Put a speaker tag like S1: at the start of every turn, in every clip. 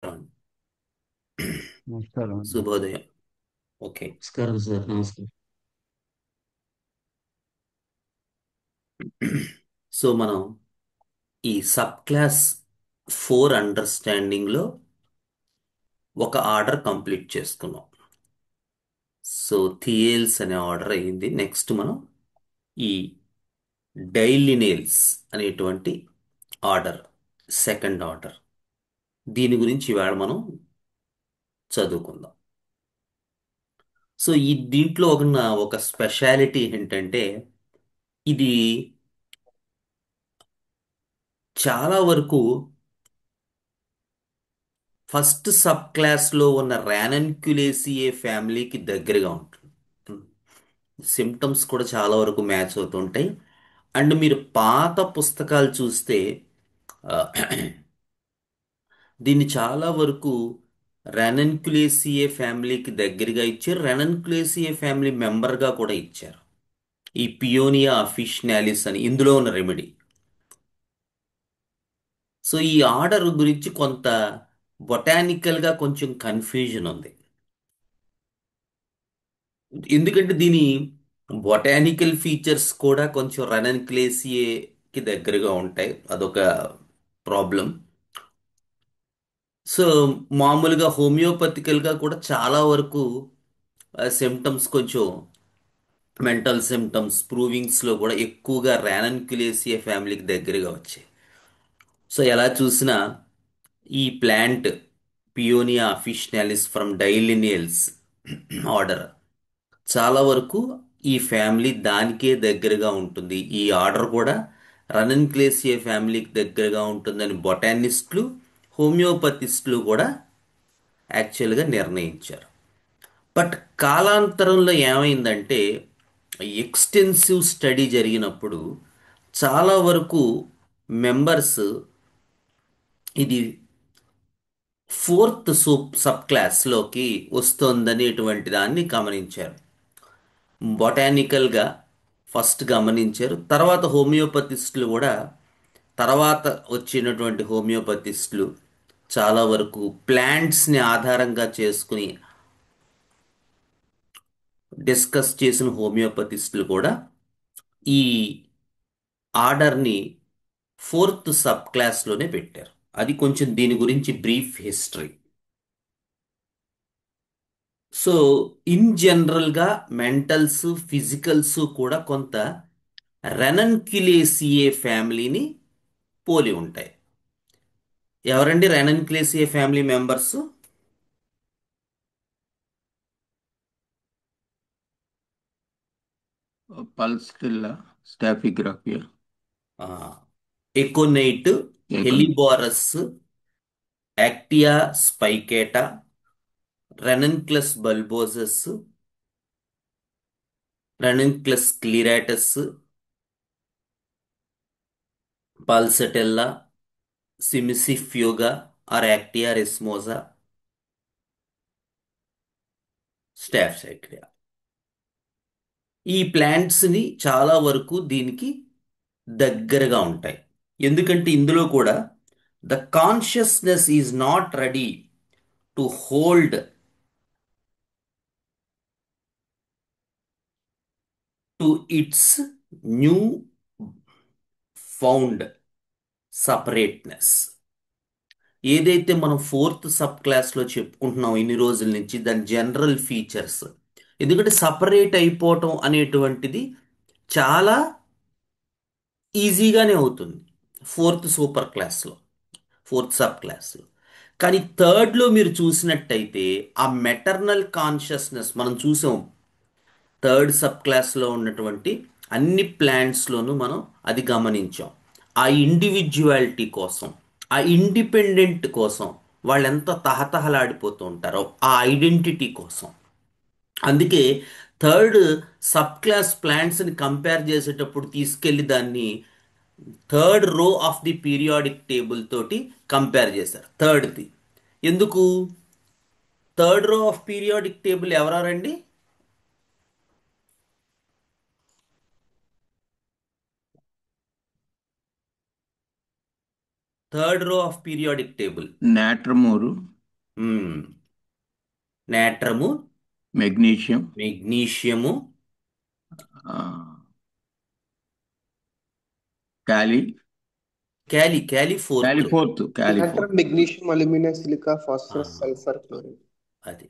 S1: అవును.
S2: నమస్కారం అండి.
S1: శుభోదయం. ఓకే.
S2: నమస్కారం సార్. నమస్కారం.
S1: సో మనం ఈ సబ్ క్లాస్ 4 అండర్స్టాండింగ్ లో ఒక ఆర్డర్ కంప్లీట్ చేసుకున్నాం. సో థియేల్స్ అనే ఆర్డర్ అయ్యింది. నెక్స్ట్ మనం ఈ డైలినేల్స్ అనేటువంటి ఆర్డర్, సెకండ్ ఆర్డర్, దీని గురించి ఇవాళ మనం చదువుకుందాం. సో ఈ దీంట్లో ఒక స్పెషాలిటీ ఏంటంటే, ఇది చాలా వరకు ఫస్ట్ సబ్ క్లాస్లో ఉన్న ర్యానన్క్యులేసియే ఫ్యామిలీకి దగ్గరగా ఉంటుంది. సిమ్టమ్స్ కూడా చాలా వరకు మ్యాచ్ అవుతుంటాయి. అండ్ మీరు పాత పుస్తకాలు చూస్తే ఆ, దీన్ని చాలా వరకు రెనన్క్యులేసియే ఫ్యామిలీకి దగ్గరగా ఇచ్చారు. రెనన్క్యులేసియే ఫ్యామిలీ మెంబర్గా కూడా ఇచ్చారు. ఈ పియోనియా అఫిషనాలిస్ అని ఇందులో ఉన్న రెమెడీ. సో ఈ ఆర్డర్ గురించి కొంత బొటానికల్గా కొంచెం కన్ఫ్యూజన్ ఉంది. ఎందుకంటే దీని బొటానికల్ ఫీచర్స్ కూడా కొంచెం రనన్క్లేసియేకి దగ్గరగా ఉంటాయి. అదొక ప్రాబ్లం. సో మామూలుగా హోమియోపతికల్గా కూడా చాలా వరకు సిమ్టమ్స్ కొంచెం మెంటల్ సిమ్టమ్స్ ప్రూవింగ్స్లో కూడా ఎక్కువగా ర్యానన్క్యులేసియే ఫ్యామిలీకి దగ్గరగా వచ్చాయి. సో ఎలా చూసినా ఈ ప్లాంట్ పియోనియా అఫిషనాలిస్ ఫ్రమ్ డైలినియల్స్ ఆర్డర్ చాలా వరకు ఈ ఫ్యామిలీ దానికే దగ్గరగా ఉంటుంది. ఈ ఆర్డర్ కూడా రనన్క్లేసియే ఫ్యామిలీకి దగ్గరగా ఉంటుందని బొటానిస్టులు, హోమియోపతిస్టులు కూడా యాక్చువల్గా నిర్ణయించారు. బట్ కాలాంతరంలో ఏమైందంటే, ఎక్స్టెన్సివ్ స్టడీ జరిగినప్పుడు చాలా వరకు మెంబర్స్ ఇది ఫోర్త్ సబ్ క్లాస్లోకి వస్తోందనేటువంటి దాన్ని గమనించారు. బొటానికల్గా ఫస్ట్ గమనించారు. తర్వాత హోమియోపతిస్టులు కూడా, తర్వాత వచ్చినటువంటి హోమియోపతిస్టులు చాలా వరకు ప్లాంట్స్ని ఆధారంగా చేసుకుని డిస్కస్ చేసిన హోమియోపతిస్టులు కూడా ఈ ఆర్డర్ని ఫోర్త్ సబ్ క్లాస్లోనే పెట్టారు. అది కొంచెం దీని గురించి బ్రీఫ్ హిస్టరీ. సో ఇన్ జనరల్గా మెంటల్స్, ఫిజికల్స్ కూడా కొంత రెనన్క్యులేసియే ఫ్యామిలీని పోలి ఉంటాయి. ఎవరండి Ranunculaceae family members?
S2: Pulsatilla, Staphisagria,
S1: Aconite,
S2: ఏకన్
S1: Helleborus, Actaea spicata, Ranunculus bulbosus, Ranunculus sceleratus, Pulsatilla, Cimicifuga or Actaea racemosa, Staphisagria. ఈ ప్లాంట్స్ని చాలా వరకు దీనికి దగ్గరగా ఉంటాయి. ఎందుకంటే ఇందులో కూడా the consciousness is not ready to hold to its new found separateness. ఏదైతే మనం ఫోర్త్ సబ్ క్లాస్లో చెప్పుకుంటున్నాం ఇన్ని రోజుల నుంచి, దాని జనరల్ ఫీచర్స్. ఎందుకంటే సపరేట్ అయిపోవటం అనేటువంటిది చాలా ఈజీగానే అవుతుంది ఫోర్త్ సూపర్ క్లాస్లో, ఫోర్త్ సబ్ క్లాస్లో. కానీ థర్డ్లో మీరు చూసినట్టయితే ఆ మెటర్నల్ కాన్షియస్నెస్ మనం చూసాం. థర్డ్ సబ్ క్లాస్లో ఉన్నటువంటి అన్ని ప్లాంట్స్లోనూ మనం అది గమనించాం. ఆ ఇండివిజువాలిటీ కోసం, ఆ ఇండిపెండెంట్ కోసం వాళ్ళు ఎంత తహతహలాడిపోతూ ఉంటారో ఆ ఐడెంటిటీ కోసం. అందుకే థర్డ్ సబ్ క్లాస్ ప్లాంట్స్ని కంపేర్ చేసేటప్పుడు తీసుకెళ్లి దాన్ని third row of the periodic table తోటి కంపేర్ చేశారు. థర్డ్ది ఎందుకు? Third row of periodic table ఎవరండి? Third row of periodic table.
S2: నాట్రమూరు,
S1: నాట్రము,
S2: మెగ్నీషియం,
S1: మెగ్నీషియము,
S2: ఆ, kali,
S1: kali fourth.
S2: Kali fourth.
S3: Natrum, magnesium, aluminium, silica,
S1: ఆ,
S3: ఫాస్ఫరస్, సల్ఫర్, క్లోరిన్.
S1: అది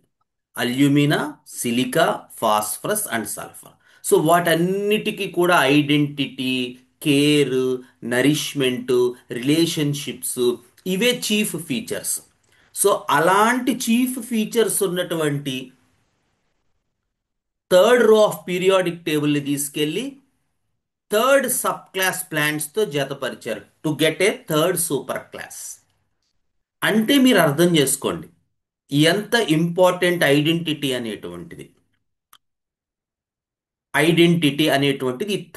S1: alumina, silica, phosphorus and sulphur. So వాటన్నిటికీ కూడా ఐడెంటిటీ, కేర్, నరిష్మెంట్, రిలేషన్షిప్స్, ఇవే chief features. So అలాంటి chief features ఉన్నటువంటి third row of periodic టేబుల్ని తీసుకెళ్ళి థర్డ్ సబ్ క్లాస్ ప్లాంట్స్తో జతపరిచారు to get a third super class. అంటే మీరు అర్థం చేసుకోండి ఎంత ఇంపార్టెంట్ ఐడెంటిటీ అనేటువంటిది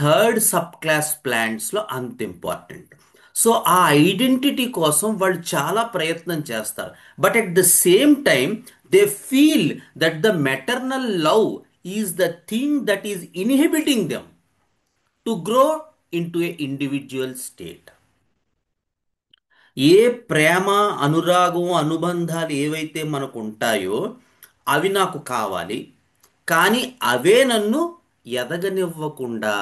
S1: థర్డ్ సబ్ క్లాస్ ప్లాంట్స్లో అంత ఇంపార్టెంట్. సో ఆ ఐడెంటిటీ కోసం వాళ్ళు చాలా ప్రయత్నం చేస్తారు. But at the same time they feel that the maternal love is the thing that is inhibiting them to grow into a individual state. ఏ ప్రేమ, అనురాగం, అనుబంధాలు ఏవైతే మనకు ఉంటాయో అవి నాకు కావాలి, కానీ అవే నన్ను ఎదగనివ్వకుండా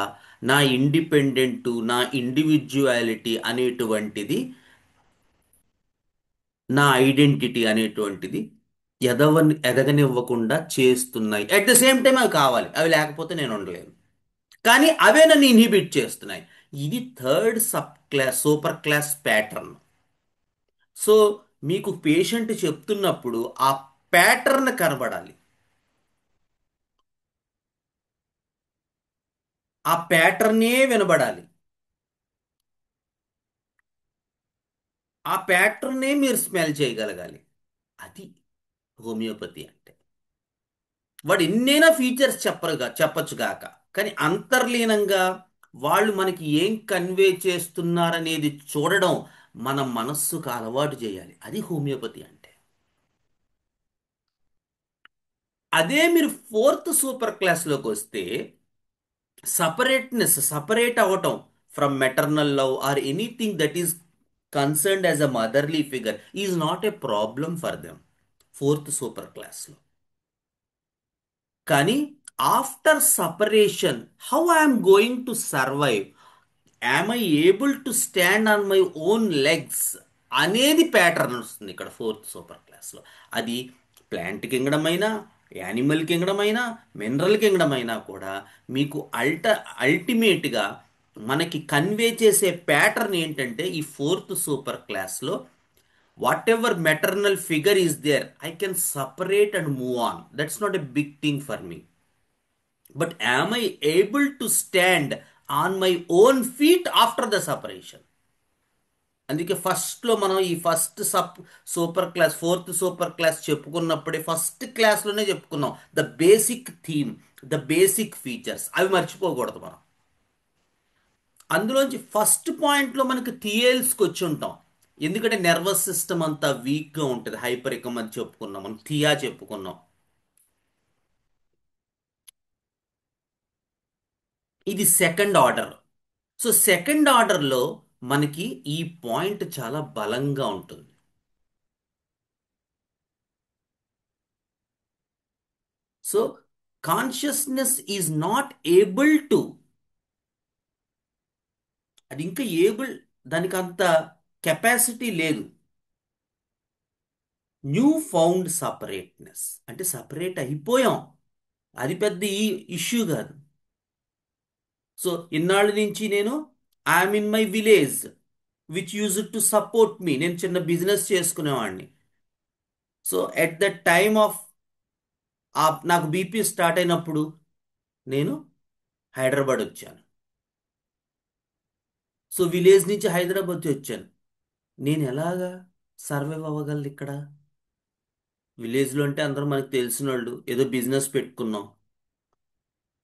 S1: నా ఇండిపెండెంటు, నా ఇండివిజువాలిటీ అనేటువంటిది, నా ఐడెంటిటీ అనేటువంటిది ఎదగనివ్వకుండా చేస్తున్నాయి. అట్ ద సేమ్ టైం అవి కావాలి, అవి లేకపోతే నేను ఉండలేను, కానీ అవే నన్ను ఇన్హిబిట్ చేస్తున్నాయి. ఇది third sub class super class pattern. So మీకు పేషెంట్ చెప్తున్నప్పుడు ఆ ప్యాటర్న్ కనబడాలి, ఆ ప్యాటర్నే వినబడాలి, ఆ ప్యాటర్నే మీరు స్మెల్ చేయగలగాలి. అది హోమియోపతి అంటే. వాడు ఎన్నైనా ఫీచర్స్ చెప్పొచ్చు గాక, కానీ అంతర్లీనంగా వాళ్ళు మనకి ఏం కన్వే చేస్తున్నారనేది చూడడం మన మనస్సుకు అలవాటు చేయాలి. అది హోమియోపతి అంటే. అదే మీరు ఫోర్త్ సూపర్ క్లాస్లోకి వస్తే సపరేట్ అవ్వటం from maternal love or anything that is concerned as a motherly figure is not a problem for them fourth super క్లాస్లో. కానీ after separation how I'm going to survive, yam I able to stand on my own legs అనేది pattern వస్తుంది ఇక్కడ fourth super క్లాస్లో. అది plant Kingdom అయినా, animal Kingdom అయినా, mineral Kingdom అయినా కూడా మీకు అల్టిమేట్గా మనకి కన్వే చేసే ప్యాటర్న్ ఏంటంటే ఈ ఫోర్త్ సూపర్ క్లాస్లో whatever maternal figure is there I can separate and move on. That's not a big thing for me. But am I able to stand on my own feet after the separation. అందుకే ఫస్ట్లో మనం ఈ super class fourth super class చెప్పుకున్నప్పుడే first క్లాస్లోనే చెప్పుకున్నాం the basic theme, the basic features, అవి మర్చిపోకూడదు మనం. అందులోంచి ఫస్ట్ పాయింట్లో మనకి థియల్స్కి వచ్చి ఉంటాం, ఎందుకంటే నర్వస్ సిస్టమ్ అంతా వీక్గా ఉంటుంది, హైపర్ ఎకమ్ అని చెప్పుకున్నాం, మనం థియా చెప్పుకున్నాం. ఇది సెకండ్ ఆర్డర్. సో సెకండ్ ఆర్డర్లో మనకి ఈ పాయింట్ చాలా బలంగా ఉంటుంది. So consciousness is not able to, అది ఇంకా దానికి అంత కెపాసిటీ లేదు. న్యూ ఫౌండ్ సపరేట్నెస్ అంటే సపరేట్ అయిపోయాం, అది పెద్ద ఇష్యూ కాదు. సో ఇన్నాళ్ళ నుంచి నేను I'm in my village which used to support me, నేను చిన్న బిజినెస్ చేసుకునేవాడిని. So at the time of నాకు బీపీ స్టార్ట్ అయినప్పుడు నేను హైదరాబాద్ వచ్చాను. సో విలేజ్ నుంచి హైదరాబాద్ వచ్చాను. నేను ఎలాగా సర్వైవ్ అవ్వగలను ఇక్కడ? విలేజ్లో అంటే అందరూ మనకు తెలిసిన వాళ్ళు, ఏదో బిజినెస్ పెట్టుకున్నాం,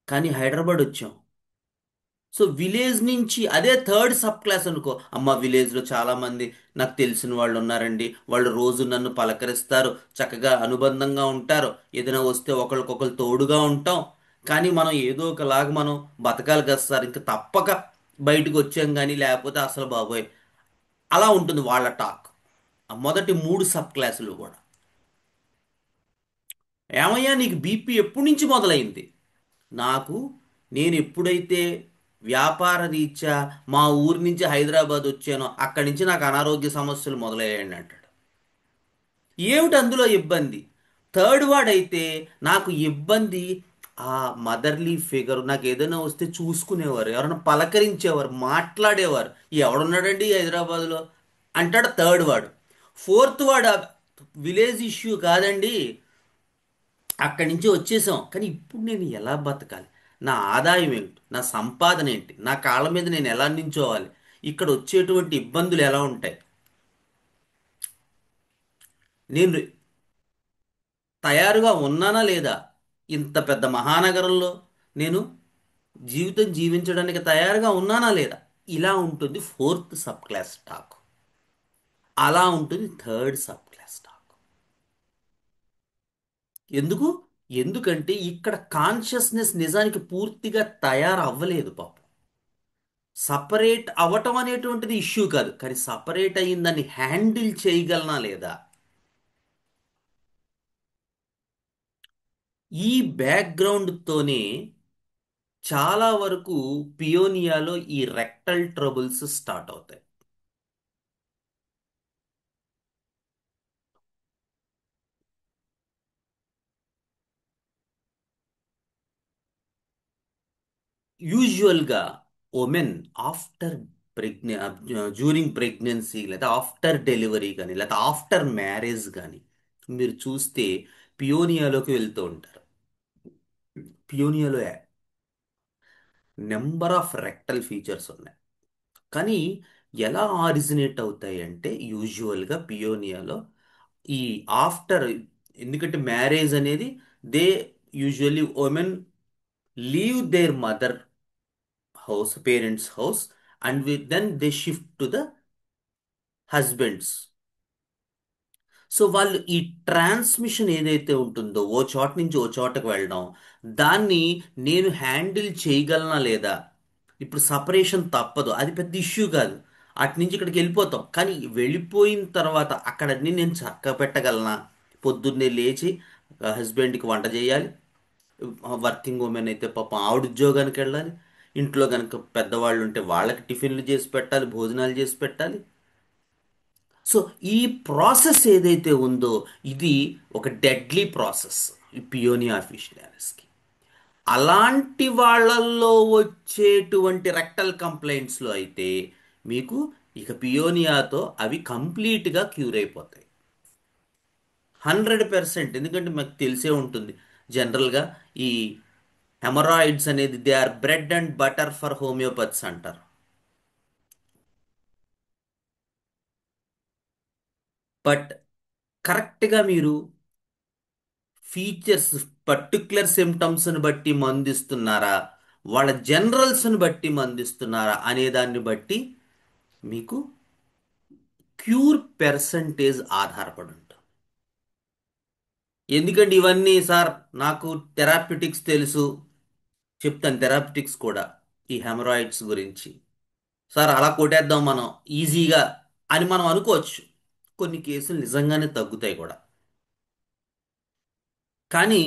S1: కానీ హైదరాబాద్ వచ్చాం. సో విలేజ్ నుంచి అదే థర్డ్ సబ్ క్లాస్ అనుకో, అమ్మ విలేజ్లో చాలామంది నాకు తెలిసిన వాళ్ళు ఉన్నారండి, వాళ్ళు రోజు నన్ను పలకరిస్తారు, చక్కగా అనుబంధంగా ఉంటారు, ఏదైనా వస్తే ఒకరికొకరు తోడుగా ఉంటాం. కానీ మనం ఏదో ఒకలాగా మనం బతకాలి కదా సార్, ఇంకా తప్పక బయటకు వచ్చాం, కానీ లేకపోతే అసలు బాబోయ్ అలా ఉంటుంది వాళ్ళ టాక్. ఆ మొదటి 3 సబ్ క్లాసులు కూడా. ఏమయ్యా నీకు బీపీ ఎప్పటి నుంచి మొదలైంది? నాకు, నేను ఎప్పుడైతే వ్యాపార రీత్యా మా ఊరి నుంచి హైదరాబాద్ వచ్చానో అక్కడి నుంచి నాకు అనారోగ్య సమస్యలు మొదలయ్యాయండి అంటాడు. ఏమిటి అందులో ఇబ్బంది? థర్డ్ వాడైతే నాకు ఇబ్బంది ఆ మదర్లీ ఫిగర్, నాకు ఏదైనా వస్తే చూసుకునేవారు, ఎవరైనా పలకరించేవారు, మాట్లాడేవారు. ఎవడున్నాడండి హైదరాబాద్లో అంటాడు థర్డ్ వాడు. ఫోర్త్ వాడు విలేజ్ ఇష్యూ కాదండి, అక్కడి నుంచి వచ్చేసాం కానీ ఇప్పుడు నేను ఎలా బతకాలి, నా ఆదాయం ఏమిటి, నా సంపాదన ఏంటి, నా కాళ్ళ మీద నేను ఎలా నించోవాలి, ఇక్కడ వచ్చేటువంటి ఇబ్బందులు ఎలా ఉంటాయి, నేను తయారుగా ఉన్నానా లేదా, ఇంత పెద్ద మహానగరంలో నేను జీవితం జీవించడానికి తయారుగా ఉన్నానా లేదా, ఇలా ఉంటుంది ఫోర్త్ సబ్ క్లాస్ టాక్. అలా ఉంటుంది థర్డ్ సబ్ క్లాస్ టాక్. ఎందుకు? ఎందుకంటే ఇక్కడ కాన్షియస్నెస్ నిజానికి పూర్తిగా తయారు అవ్వలేదు పాపం. సపరేట్ అవ్వటం అనేటువంటిది ఇష్యూ కాదు, కానీ సపరేట్ అయ్యిందని హ్యాండిల్ చేయగలనా లేదా. ఈ బ్యాక్గ్రౌండ్తోనే చాలా వరకు పియోనియాలో ఈ రెక్టల్ ట్రబుల్స్ స్టార్ట్ అవుతాయి. యూజువల్గా ఉమెన్ ఆఫ్టర్ ప్రెగ్నె డ్యూరింగ్ ప్రెగ్నెన్సీ లేదా ఆఫ్టర్ డెలివరీ కానీ లేదా ఆఫ్టర్ మ్యారేజ్ కానీ మీరు చూస్తే పియోనియాలోకి వెళ్తూ ఉంటారు. పియోనియాలో నెంబర్ ఆఫ్ రెక్టల్ ఫీచర్స్ ఉన్నాయి. కానీ ఎలా ఆరిజినేట్ అవుతాయి అంటే యూజువల్గా పియోనియాలో ఈ ఆఫ్టర్, ఎందుకంటే మ్యారేజ్ అనేది they usually women leave their mother house, parents house, and then they shift to the husband's. So వాళ్ళు ఈ ట్రాన్స్మిషన్ ఏదైతే ఉంటుందో ఓ చోట నుంచి ఓ చోటకు వెళ్ళడం, దాన్ని నేను హ్యాండిల్ చేయగలనా లేదా. ఇప్పుడు సపరేషన్ తప్పదు, అది పెద్ద ఇష్యూ కాదు, అటు నుంచి ఇక్కడికి వెళ్ళిపోతాం. కానీ వెళ్ళిపోయిన తర్వాత అక్కడ అన్ని నేను చక్క పెట్టగలనా. పొద్దున్నే లేచి హస్బెండ్కి వంట చేయాలి, వర్కింగ్ ఉమెన్ అయితే పాపం ఆవిడ ఉద్యోగానికి వెళ్ళాలి, ఇంట్లో కనుక పెద్దవాళ్ళు ఉంటే వాళ్ళకి టిఫిన్లు చేసి పెట్టాలి, భోజనాలు చేసి పెట్టాలి. సో ఈ ప్రాసెస్ ఏదైతే ఉందో ఇది ఒక డెడ్లీ ప్రాసెస్ ఈ పియోనియా అఫిషియలిస్కి. అలాంటి వాళ్ళల్లో వచ్చేటువంటి రెక్టల్ కంప్లైంట్స్లో అయితే మీకు ఇక పియోనియాతో అవి కంప్లీట్గా క్యూర్ అయిపోతాయి 100%. ఎందుకంటే మాకు తెలిసే ఉంటుంది జనరల్గా ఈ హెమరాయిడ్స్ అనేది they are bread and butter for homeopaths అంటారు. బట్ కరెక్ట్గా మీరు ఫీచర్స్, పర్టికులర్ సిమ్టమ్స్ని బట్టి మందిస్తున్నారా, వాళ్ళ జనరల్స్ని బట్టి మందిస్తున్నారా అనే దాన్ని బట్టి మీకు క్యూర్ పెర్సంటేజ్ ఆధారపడి ఉంటుంది. ఎందుకంటే ఇవన్నీ సార్ నాకు థెరాప్యూటిక్స్ తెలుసు, చెప్తాను థెరాప్యూటిక్స్ కూడా ఈ హెమరాయిడ్స్ గురించి. సార్ అలా కొట్టేద్దాం మనం ఈజీగా అని మనం అనుకోవచ్చు. కొన్ని కేసులు నిజంగానే తగ్గుతాయి కూడా. కానీ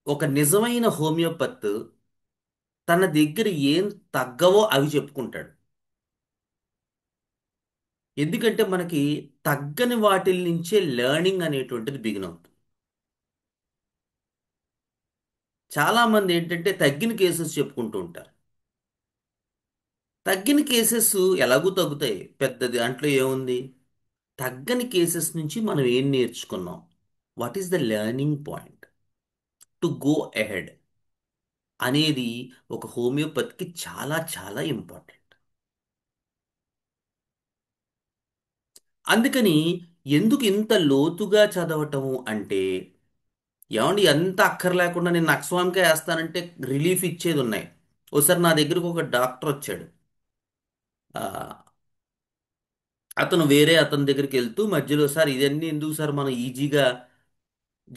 S1: ఒక నిజమైన హోమియోపత్ తన దగ్గర ఏం తగ్గవో అవి చెప్పుకుంటాడు. ఎందుకంటే మనకి తగ్గని వాటిల నుంచే లెర్నింగ్ అనేటువంటిది బిగిన్ అవుతుంది. చాలా మంది ఏంటంటే తగ్గిన కేసెస్ చెప్పుకుంటూ ఉంటారు. తగ్గిన కేసెస్ ఎలాగూ తగ్గుతాయి, పెద్దది దాంట్లో ఏముంది. తగ్గని కేసెస్ నుంచి మనం ఏం నేర్చుకున్నాం, what is the learning point to go ahead అనేది ఒక హోమియోపతికి చాలా చాలా ఇంపార్టెంట్. అందుకని ఎందుకు ఇంత లోతుగా చదవటము అంటే, ఏమండి ఎంత అక్కర్లేకుండా నేను నక్స్వామికే వేస్తానంటే రిలీఫ్ ఇచ్చేది ఉన్నాయి. ఒకసారి నా దగ్గరకు ఒక డాక్టర్ వచ్చాడు. ఆ, అతను వేరే అతని దగ్గరికి వెళ్తూ మధ్యలో సార్ ఇదన్నీ ఎందుకు సార్ మనం ఈజీగా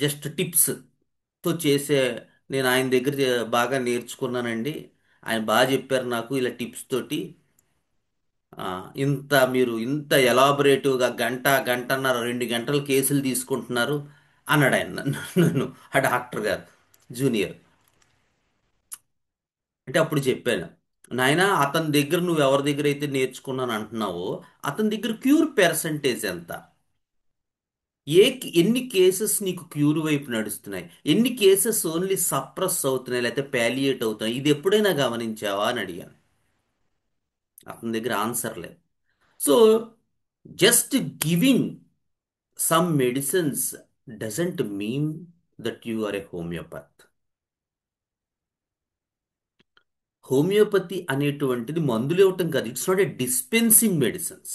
S1: జస్ట్ టిప్స్తో చేసే, నేను ఆయన దగ్గర బాగా నేర్చుకున్నానండి, ఆయన బాగా చెప్పారు నాకు ఇలా టిప్స్ తోటి, ఆ, మీరు ఇంత ఎలాబొరేటివ్గా గంటన్నర 2 గంటలు కేసులు తీసుకుంటున్నారు అన్నాడు ఆయన నన్ను ఆ డాక్టర్ గారు జూనియర్. అంటే అప్పుడు చెప్పాను, నాయనా అతని దగ్గర నువ్వు ఎవరి దగ్గర అయితే నేర్చుకున్నాను అంటున్నావో అతని దగ్గర క్యూర్ పర్సంటేజ్ ఎంత, ఎన్ని కేసెస్ నీకు క్యూర్ వైపు నడుస్తున్నాయి, ఎన్ని కేసెస్ ఓన్లీ సప్రెస్ అవుతున్నాయి లేకపోతే ప్యాలియేట్ అవుతున్నాయి, ఇది ఎప్పుడైనా గమనించావా అని అడిగాను. అతని దగ్గర ఆన్సర్ లేదు. So just giving some medicines doesn't mean that you are a homeopath. Homeopathy అనేటువంటిది మందులు ఇవ్వటం కాదు, it's not a dispensing medicines.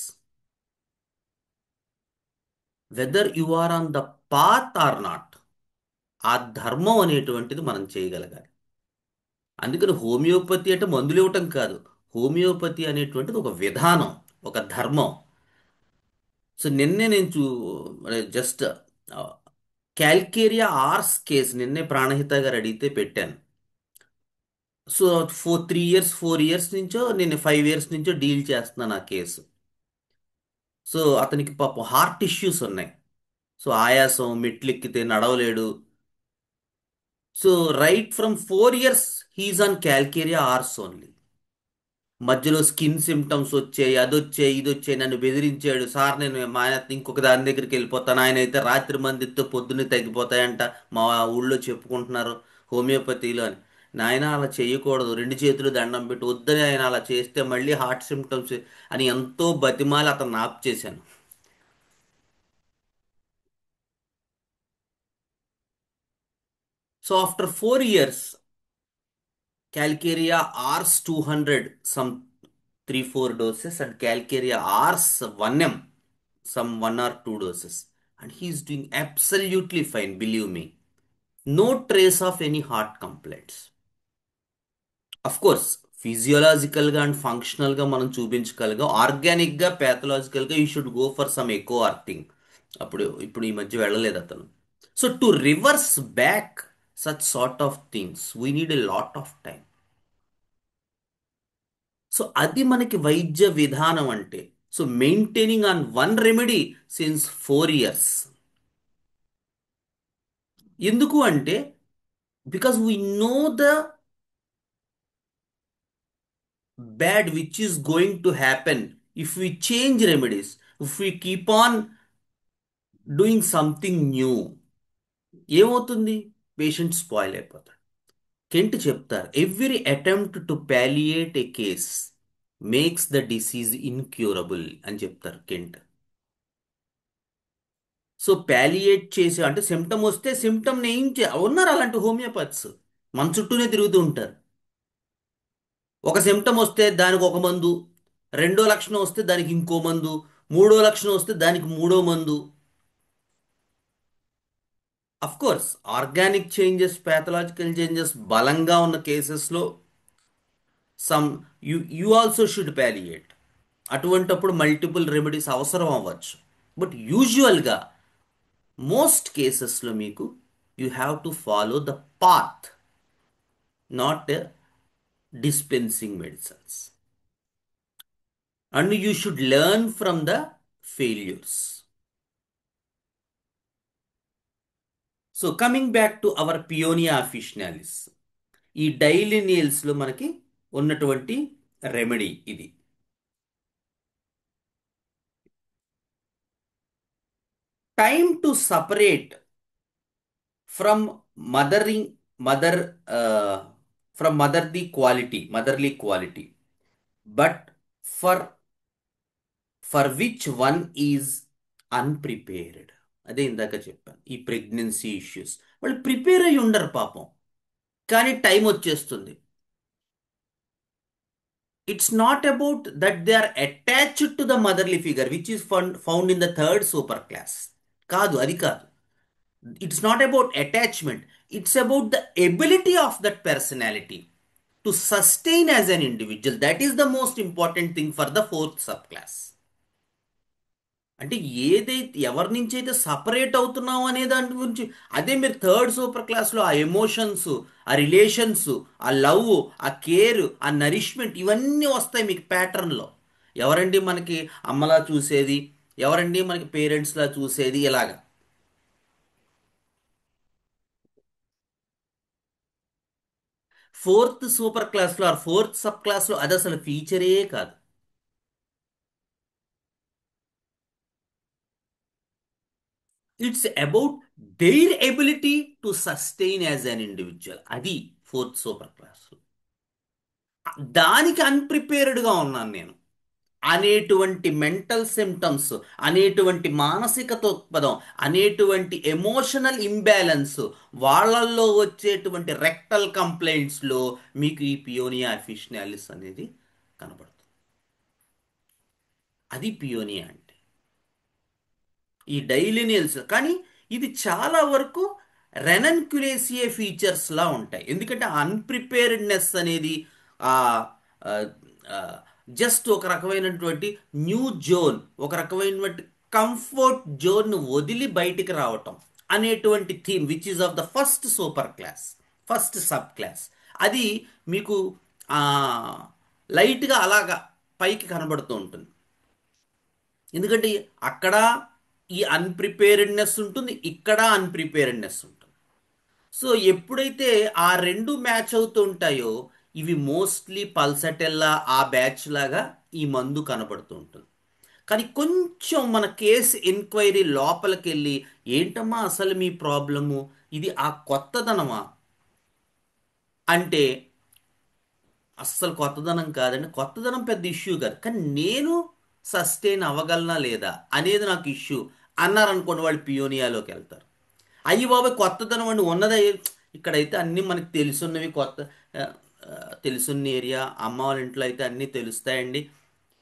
S1: Whether you are on the path or not, ఆ ధర్మం అనేటువంటిది మనం చేయగలగాలి. అందుకని హోమియోపతి అంటే మందులు ఇవ్వటం కాదు, హోమియోపతి అనేటువంటిది ఒక విధానం, ఒక ధర్మం. సో నిన్నే నేను జస్ట్ క్యాల్కేరియా ఆర్స్ కేసు నిన్నే ప్రాణహిత గారు అడిగితే పెట్టాను. సో 4 ఇయర్స్ నుంచో, నేను 5 ఇయర్స్ నుంచో డీల్ చేస్తున్నాను ఆ కేసు. సో అతనికి పాపం హార్ట్ ఇష్యూస్ ఉన్నాయి. సో ఆయాసం, మెట్లెక్కితే నడవలేడు. So right from 4 years he's on calcarea ars only. మధ్యలో స్కిన్ సిమ్టమ్స్ వచ్చాయి, అది వచ్చాయి, ఇది వచ్చాయి, నన్ను బెదిరించాడు. సార్ నేను మా ఇంకొక దాని దగ్గరికి వెళ్ళిపోతాను, ఆయన అయితే రాత్రి మందితో పొద్దున్నే తగ్గిపోతాయంట, మా ఊళ్ళో చెప్పుకుంటున్నారు హోమియోపతిలో అని. నాయన అలా చేయకూడదు, 2 చేతులు దండం పెట్టి వద్దని, ఆయన అలా చేస్తే మళ్ళీ హార్ట్ సిమ్టమ్స్ అని ఎంతో బతిమాలి అతను ఆప్ చేశాను. So after 4 years Calcarea Rs 200, some 3-4 doses, and Calcarea Rs 1M, some 1 or 2 doses. And he is doing absolutely fine, believe me. No trace of any heart complaints. Of course, ఫిజియోలాజికల్గా and ఫంక్షనల్గా మనం చూపించగలిగా, ఆర్గానిక్గా ప్యాథలాజికల్గా you should go for some echo ఆర్థింగ్. ఇప్పుడు ఈ మధ్య వెళ్ళలేదు అతను. So to reverse back such sort of things we need a lot of time. So అది మనకి వైద్య విధానం అంటే. So maintaining on one remedy since 4 years. ఎందుకు అంటే because we know the bad which is going to happen if we change remedies, if we keep on doing something new. ఏమవుతుంది? Patient spoil అయిపోతాడు. Kent చెప్తారు, every attempt to palliate a case makes the disease incurable అని చెప్తారు Kent. So ప్యాలియేట్ చేసి అంటే symptom వస్తే సిమ్టమ్ని ఉన్నారు అలాంటి హోమియోపతిస్ మన చుట్టూనే తిరుగుతూ ఉంటారు. ఒక సిమ్టమ్ వస్తే దానికి ఒక మందు, రెండో లక్షణం వస్తే దానికి ఇంకో మందు, మూడో లక్షణం వస్తే దానికి మూడో మందు. Of course organic changes, pathological changes బలంగా ఉన్న కేసెస్లో సమ్ యు ఆల్సో షుడ్ ప్యాలియేట్. అటువంటప్పుడు మల్టిపుల్ రెమెడీస్ అవసరం అవ్వచ్చు. బట్ యూజువల్గా మోస్ట్ కేసెస్లో మీకు you have to follow the path, not dispensing medicines, and you should learn from the failures. So coming back to our Peonia officinalis, ఈ డైలినియల్స్లో మనకి ఉన్నటువంటి remedy ఇది. Time to separate from mothering mother from motherly quality, but for which one is unprepared. అదే ఇందాక చెప్పాను, ఈ pregnancy issues వాళ్ళు prepare అయి ఉండరు పాపం, కానీ టైం వచ్చేస్తుంది. It's not about that they are attached to the motherly figure which is found in the third super class. కాదు, అది కాదు. It's not about attachment, it's about the ability of that personality to sustain as an individual. That is the most important thing for the fourth sub class. అంటే ఏదైతే ఎవరి నుంచి అయితే separate అవుతున్నాం అనే దాని గురించి, అదే మీరు థర్డ్ సూపర్ క్లాస్లో ఆ ఎమోషన్స్, ఆ రిలేషన్స్, ఆ లవ్, ఆ కేర్, ఆ నరిష్మెంట్ ఇవన్నీ వస్తాయి మీకు ప్యాటర్న్లో. ఎవరండి మనకి అమ్మలా చూసేది, ఎవరండి మనకి పేరెంట్స్లా చూసేది, ఇలాగా. ఫోర్త్ సూపర్ క్లాస్లో ఆర్ ఫోర్త్ సబ్ క్లాస్లో అది అసలు ఫీచరే కాదు. It's about their ability to sustain as an individual. అది ఫోర్త్ సూపర్ క్లాస్. దానికి అన్ప్రిపేర్డ్గా ఉన్నాను నేను అనేటువంటి మెంటల్ సిమ్టమ్స్, అనేటువంటి మానసిక దృక్పథం, అనేటువంటి ఎమోషనల్ ఇంబ్యాలెన్స్ వాళ్ళల్లో వచ్చేటువంటి రెక్టల్ కంప్లైంట్స్లో మీకు ఈ పియోనియా అఫిషనాలిస్ అనేది కనబడుతుంది. అది పియోనియా అంటే, ఈ డైలినియల్స్. కానీ ఇది చాలా వరకు రెనన్క్యులేసియే ఫీచర్స్ లా ఉంటాయి. ఎందుకంటే అన్ప్రిపేర్డ్నెస్ అనేది ఆ జస్ట్ ఒక రకమైనటువంటి న్యూ జోన్, ఒక రకమైనటువంటి కంఫర్ట్ జోన్ వదిలి బయటికి రావటం అనేటువంటి theme which is of the first super class, first sub class. అది మీకు ఆ, లైట్గా అలాగా పైకి కనబడుతూ ఉంటుంది. ఎందుకంటే అక్కడ ఈ అన్ప్రిపేర్డ్నెస్ ఉంటుంది, ఇక్కడ అన్ప్రిపేర్డ్నెస్ ఉంటుంది. సో ఎప్పుడైతే ఆ రెండు మ్యాచ్ అవుతూ ఉంటాయో, ఇవి మోస్ట్లీ పల్సటెల్లా ఆ బ్యాచ్ లాగా ఈ మందు కనబడుతూ ఉంటుంది. కానీ కొంచెం మన కేసు ఎంక్వైరీ లోపలికి వెళ్ళి, ఏంటమ్మా అసలు మీ ప్రాబ్లము, ఇది ఆ కొత్తదనమా అంటే, అస్సలు కొత్తదనం కాదండి, కొత్తదనం పెద్ద ఇష్యూ కాదు, కానీ నేను సస్టైన్ అవ్వగలనా లేదా అనేది నాకు ఇష్యూ అన్నారనుకోండి, వాళ్ళు పియోనియాలోకి వెళ్తారు. అయ్యి బాబాయ్ కొత్తదనం అండి ఉన్నదే, ఇక్కడైతే అన్నీ మనకి తెలుసున్నవి, కొత్త ఆ, ఆ, తెలుసున్న ఏరియా, అమ్మ వాళ్ళ ఇంట్లో అయితే అన్నీ తెలుస్తాయండి,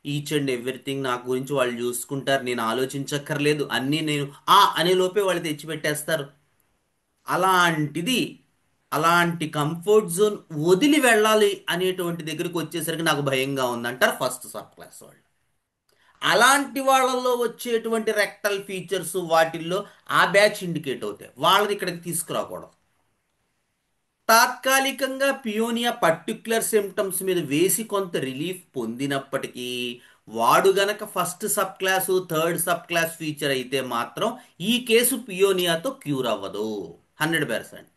S1: ఈచ్ అండ్ ఎవ్రీథింగ్ నా గురించి వాళ్ళు చూసుకుంటారు, నేను ఆలోచించక్కర్లేదు, అన్నీ నేను అనే లోపే వాళ్ళు తెచ్చిపెట్టేస్తారు. అలాంటిది, అలాంటి కంఫర్ట్ జోన్ వదిలి వెళ్ళాలి అనేటువంటి దగ్గరికి వచ్చేసరికి నాకు భయంగా ఉందంటారు ఫస్ట్ సబ్ క్లాస్ వాళ్ళు. అలాంటి వాళ్ళల్లో వచ్చేటువంటి రెక్టల్ ఫీచర్స్ వాటిల్లో ఆ బ్యాచ్ ఇండికేట్ అవుతాయి, వాళ్ళని ఇక్కడికి తీసుకురాకూడదు. తాత్కాలికంగా పియోనియా పర్టిక్యులర్ సిమ్టమ్స్ మీద వేసి కొంత రిలీఫ్ పొందినప్పటికీ, వాడు గనక first sub class third sub class feature అయితే మాత్రం ఈ కేసు పియోనియాతో క్యూర్ అవ్వదు 100%.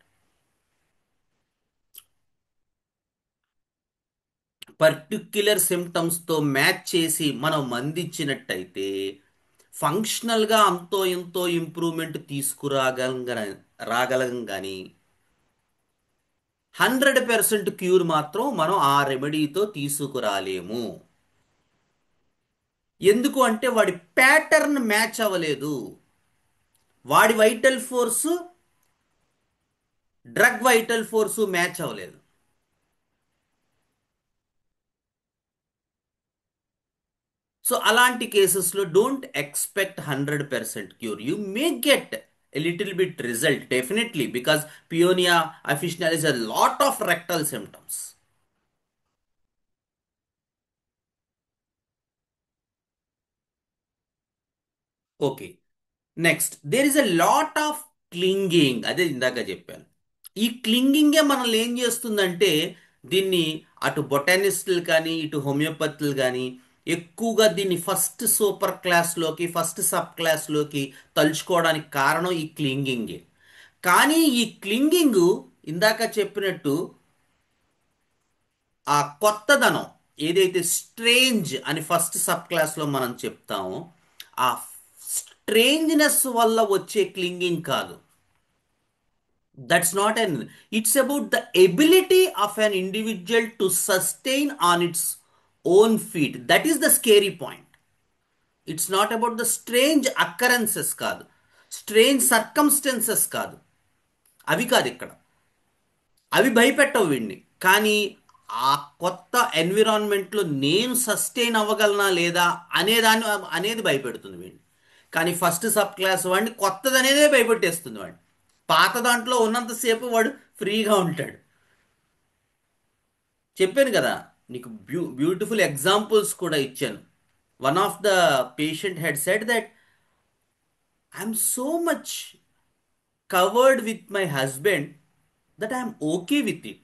S1: పర్టిక్యులర్ సిమ్టమ్స్తో మ్యాచ్ చేసి మనం మందిచ్చినట్టయితే ఫంక్షనల్గా అంతో ఎంతో ఇంప్రూవ్మెంట్ రాగలం కానీ 100% క్యూర్ మాత్రం మనం ఆ రెమెడీతో తీసుకురాలేము. ఎందుకు అంటే వాడి ప్యాటర్న్ మ్యాచ్ అవ్వలేదు, వాడి vital force drug vital force match అవ్వలేదు. సో అలాంటి కేసెస్లో don't expect 100% cure. You may get a little bit result definitely, because paeonia officinalis a lot of rectal symptoms. Okay, next there is a lot of clinging. అదే ఇందాక చెప్పాను, ఈ క్లింగింగే మనల్ని ఏం చేస్తుందంటే, దీన్ని అటు బొటానిస్టులు కానీ ఇటు హోమియోపతులు కానీ ఎక్కువగా దీన్ని ఫస్ట్ సూపర్ క్లాస్లోకి ఫస్ట్ సబ్ క్లాస్లోకి తలుచుకోవడానికి కారణం ఈ క్లింగింగే. కానీ ఈ క్లింగింగ్ ఇందాక చెప్పినట్టు ఆ కొత్తదనం ఏదైతే స్ట్రేంజ్ అని ఫస్ట్ సబ్ క్లాస్లో మనం చెప్తామో, ఆ స్ట్రేంజ్నెస్ వల్ల వచ్చే క్లింగింగ్ కాదు. That's not an, it's about the ability of an individual to sustain on its own feet. That is the scary point. It's not about the strange occurrences కాదు, strange circumstances కాదు, అవి కాదు ఇక్కడ, అవి భయపెట్టవు వీడిని. కానీ ఆ కొత్త ఎన్విరాన్మెంట్లో నేను సస్టైన్ అవ్వగలనా లేదా అనేది భయపెడుతుంది వీడిని. కానీ ఫస్ట్ సబ్ క్లాస్ వాడిని కొత్తది అనేదే భయపెట్టేస్తుంది వాడిని. పాత దాంట్లో ఉన్నంతసేపు వాడు ఫ్రీగా ఉంటాడు. చెప్పాను కదా, నీకు బ్యూటిఫుల్ ఎగ్జాంపుల్స్ కూడా ఇచ్చాను. One of the patient head said that I'm so much covered with my husband that I'm okay with it.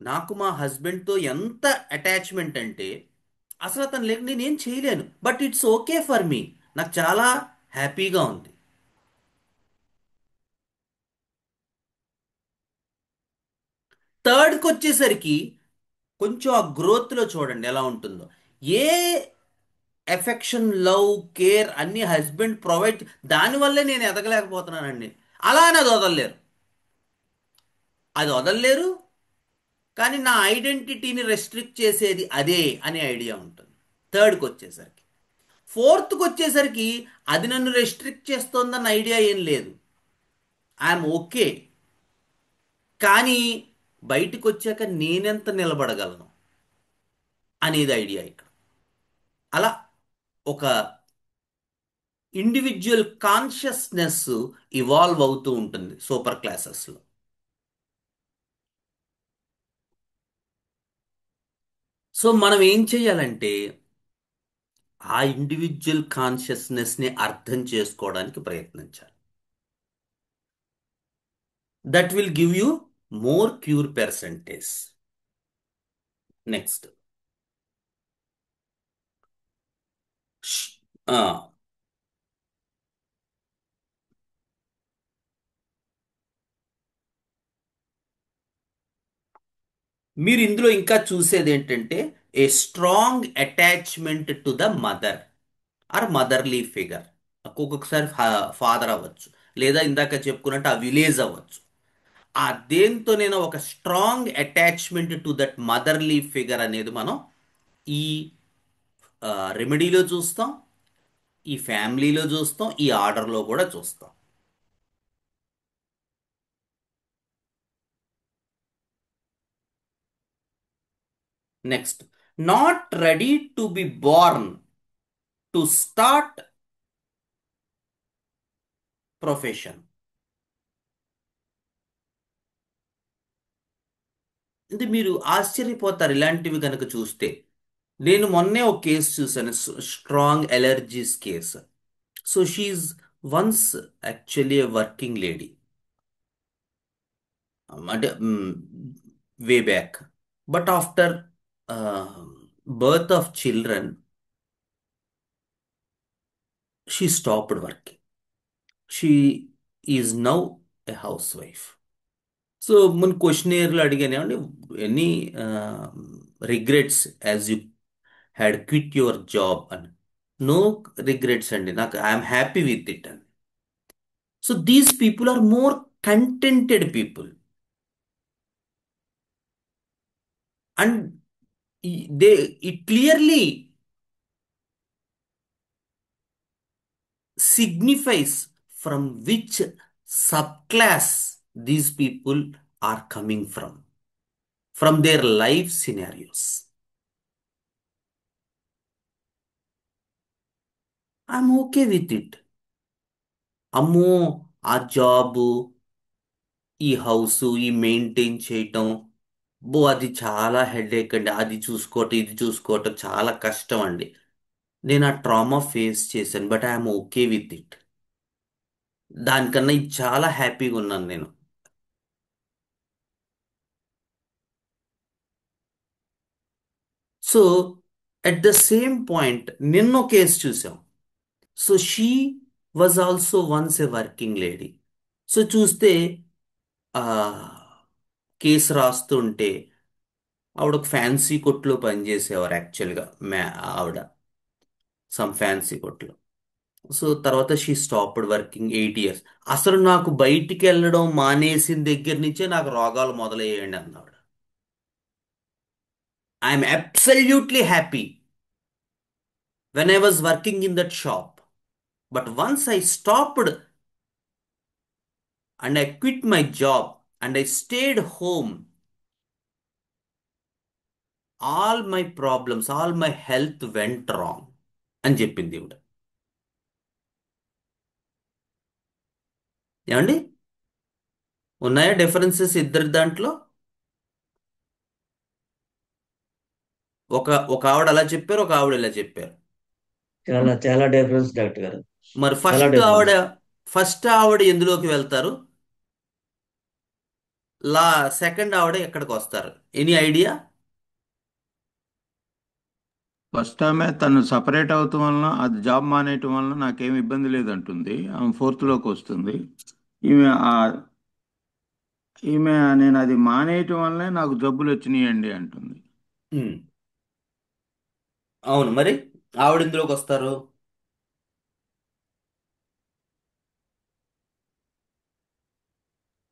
S1: నాకు మా హస్బెండ్తో ఎంత అటాచ్మెంట్ అంటే అసలు అతను లేక నేనేం చేయలేను, but it's okay for me. నాకు చాలా హ్యాపీగా ఉంది. థర్డ్కి వచ్చేసరికి కొంచెం ఆ గ్రోత్లో చూడండి ఎలా ఉంటుందో. ఏ ఎఫెక్షన్, లవ్, కేర్ అన్ని హస్బెండ్ ప్రొవైడ్, దానివల్లే నేను ఎదగలేకపోతున్నానండి. అలా అని అది వదలలేరు, అది వదలలేరు. కానీ నా ఐడెంటిటీని రెస్ట్రిక్ట్ చేసేది అదే అనే ఐడియా ఉంటుంది థర్డ్కి వచ్చేసరికి. ఫోర్త్కి వచ్చేసరికి అది నన్ను రెస్ట్రిక్ట్ చేస్తోందన్న ఐడియా ఏం లేదు. I'm okay. కానీ బయటికి వచ్చాక నేనెంత నిలబడగలను అనేది ఐడియా ఇక్కడ. అలా ఒక ఇండివిజువల్ కాన్షియస్నెస్ ఇవాల్వ్ అవుతూ ఉంటుంది సూపర్ క్లాసెస్లో. సో మనం ఏం చేయాలంటే ఆ ఇండివిజువల్ కాన్షియస్నెస్ని అర్థం చేసుకోవడానికి ప్రయత్నించాలి. That will give you more cure percentage. Next, మీరు ఇందులో ఇంకా చూసేది ఏంటంటే a strong attachment to the mother are motherly figure. ఒక్కొక్కసారి ఫాదర్ అవ్వచ్చు, లేదా ఇందాక చెప్పుకున్నట్టు ఆ విలేజ్ అవ్వచ్చు. ఆ దేంతోనైనా ఒక strong attachment to that motherly figure అనేది మనం ఈ రెమెడీలో చూస్తాం, ఈ ఫ్యామిలీలో చూస్తాం, ఈ ఆర్డర్లో కూడా చూస్తాం. Next, not ready to be born to start profession. అంటే మీరు ఆశ్చర్యపోతారు ఇలాంటివి కనుక చూస్తే. నేను మొన్నే ఒక కేసు చూసాను, strong allergies case. So she once actually a working lady, అంటే way back. But after birth of children she stopped working. She is now a housewife. So మన క్వశ్చనేర్లో అడిగాను, ఏమండి any regrets as you had quit your job అని. No regrets అండి, నాకు I'm happy with it అని. So these people are more contented people, and they it clearly signifies from which subclass these people are coming from their life scenarios. I'm okay with it. అమ్మో, ఆ job, ఈ house, ఈ maintain చేయటం, బో అది చాలా headache అండి. అది చూసుకోవటం ఇది చూసుకోవటం చాలా కష్టం అండి. నేను ఆ ట్రామా ఫేస్ చేశాను, but I'm okay with it. దానికన్నా ఇది చాలా హ్యాపీగా ఉన్నాను నేను. So at the same point నిన్నో కేసు చూసాం. So she was also once a working lady. So చూస్తే ఆ కేసు రాస్తుంటే ఆవిడ ఒక ఫ్యాన్సీ కొట్లో పనిచేసేవారు యాక్చువల్గా, ఆవిడ సమ్ ఫ్యాన్సీ కొట్లో. సో తర్వాత షీ స్టాప్డ్ వర్కింగ్ 8 years. అసలు నాకు బయటికి వెళ్ళడం మానేసిన దగ్గర నుంచే నాకు రోగాలు మొదలయ్యాయండి అన్నాడు. I'm absolutely happy when I was working in that shop. But once I stopped and I quit my job and I stayed home, all my problems, all my health went wrong అని చెప్పింది ఇవిడ. ఏమండి, ఉన్నాయా differences ఇద్దరి దాంట్లో? ఒక ఒక ఆవిడ అలా చెప్పారు, ఒక ఆవిడ ఇలా చెప్పారు.
S4: చాలా చాలా డిఫరెన్స్ డాక్టర్ గారు.
S1: మరి
S4: చాలా డిఫరెన్స్.
S1: ఫస్ట్ ఆవిడ ఎందులోకి వెళ్తారు? లా సెకండ్ ఆవిడ ఎక్కడికి వస్తారు? Any idea?
S2: ఫస్ట్ ఆమె తను సపరేట్ అవటం వలన అది జాబ్ మానేయటం వలన నాకేం ఇబ్బంది లేదంటుంది. ఆమె ఫోర్త్లోకి వస్తుంది. ఈమె ఈమె నేను అది మానేయటం వల్లనే నాకు జబ్బులు వచ్చినాయండి అంటుంది.
S1: ఉమ్, అవును. మరి ఆవిడ ఇందులోకి వస్తారు?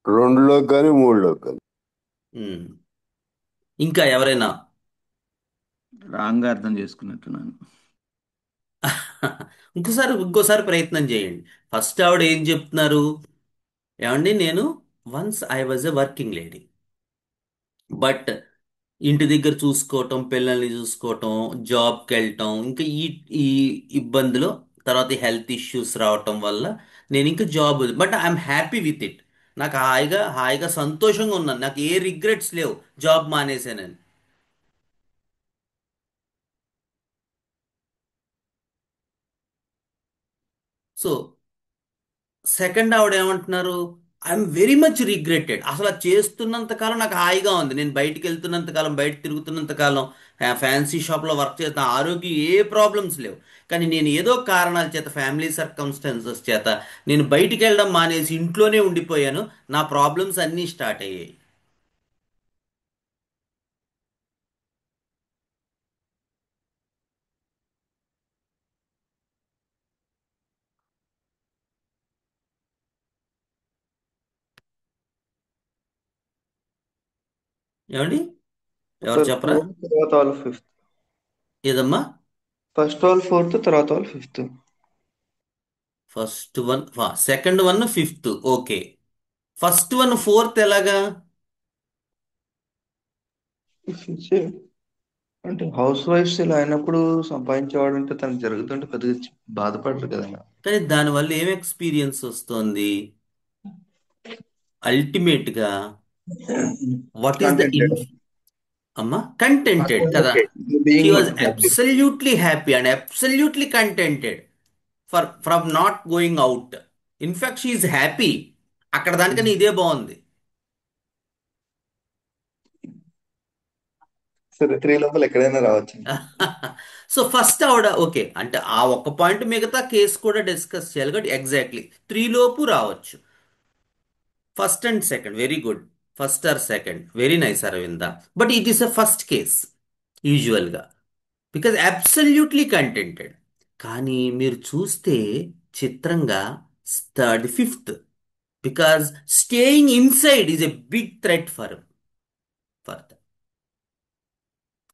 S5: రెండులోకి కానీ మూడులోకి కానీ.
S1: ఉమ్, ఇంకా ఎవరైనా?
S2: రాంగ్ అర్థం చేసుకున్నట్టున్నాను.
S1: ఇంకోసారి ప్రయత్నం చేయండి. ఫస్ట్ ఆవిడ ఏం చెప్తున్నారు? ఏమండి, నేను once I was a working lady, but ఇంటి దగ్గర చూసుకోవటం, పిల్లల్ని చూసుకోవటం, జాబ్కి వెళ్ళటం, ఇంకా ఈ ఈ ఇబ్బందులు, తర్వాత హెల్త్ ఇష్యూస్ రావటం వల్ల నేను ఇంకా job, but I'm happy with it. నాకు హాయిగా హాయిగా సంతోషంగా ఉన్నాను, నాకు ఏ రిగ్రెట్స్ లేవు జాబ్ మానేసానని. సో సెకండ్ ఆవిడ ఏమంటున్నారు? I'm very much regretted. అసలు అది చేస్తున్నంత కాలం నాకు హాయిగా ఉంది, నేను బయటికి వెళ్తున్నంత కాలం, బయట తిరుగుతున్నంత కాలం, ఫ్యాన్సీ షాప్లో వర్క్ చేస్తున్న, ఆరోగ్యం ఏ ప్రాబ్లమ్స్ లేవు. కానీ నేను ఏదో కారణాల చేత, ఫ్యామిలీ సర్కమ్స్టాన్సెస్ చేత నేను బయటికి వెళ్ళడం మానేసి ఇంట్లోనే ఉండిపోయాను. నా ప్రాబ్లమ్స్ అన్నీ స్టార్ట్ అయ్యాయి. ఏమండి, ఎవరు
S3: సార్
S1: చెప్పరా?
S3: 4 తర్వాత వాళ్ళు 5th.
S1: ఏదమ్మా?
S3: ఫస్ట్ వాళ్ళు 4th, తర్వాత వాళ్ళు 5th.
S1: First one, second one fifth, okay. First one fourth ఎలాగా?
S3: అంటే హౌస్ వైఫ్స్ ఇలా అయినప్పుడు సంపాదించేవాడు అంటే తనకు జరుగుతుంటే పెద్దగా బాధపడరు కదా.
S1: కానీ దానివల్ల ఏం ఎక్స్పీరియన్స్ వస్తుంది? అల్టిమేట్గా వాట్ ఈస్ ద
S3: కంటెంటెడ్.
S1: అమ్మా, కంటెంటెడ్ కదా. She
S3: being
S1: was
S3: happy.
S1: Absolutely happy and absolutely కంటెంటెడ్ from not going out. In fact she is happy. అక్కడ దానికని ఇదే బాగుంది.
S3: సరే 3 లోపల ఎక్కడైనా రావచ్చు.
S1: సో ఫస్ట్ ఆవిడ ఓకే అంటే ఆ ఒక్క పాయింట్, మిగతా కేసు కూడా డిస్కస్ చేయాలి కాబట్టి ఎగ్జాక్ట్లీ 3 లోపు రావచ్చు. First and second, very good. First or second, very nice Aravinda. But it is a first case యూజువల్గా, బికాజ్ అబ్సల్యూట్లీ కంటెంటెడ్. కానీ మీరు చూస్తే చిత్రంగా third fifth, because staying inside is a big threat for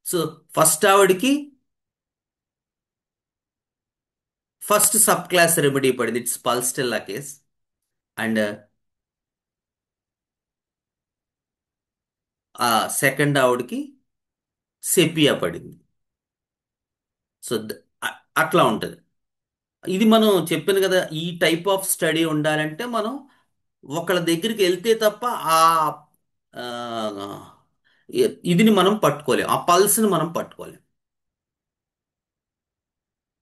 S1: so first ఆవిడకి first sub class remedy పడింది, it's pulsatilla case. And ఆ second ఆవిడకి sepia పడింది. సో అట్లా ఉంటుంది. ఇది మనం చెప్పాను కదా, ఈ టైప్ ఆఫ్ స్టడీ ఉండాలంటే మనం ఒకళ్ళ దగ్గరికి వెళ్తే తప్ప ఆ ఆ, ఇదిని మనం పట్టుకోలేం, ఆ పల్స్ని మనం పట్టుకోలేం.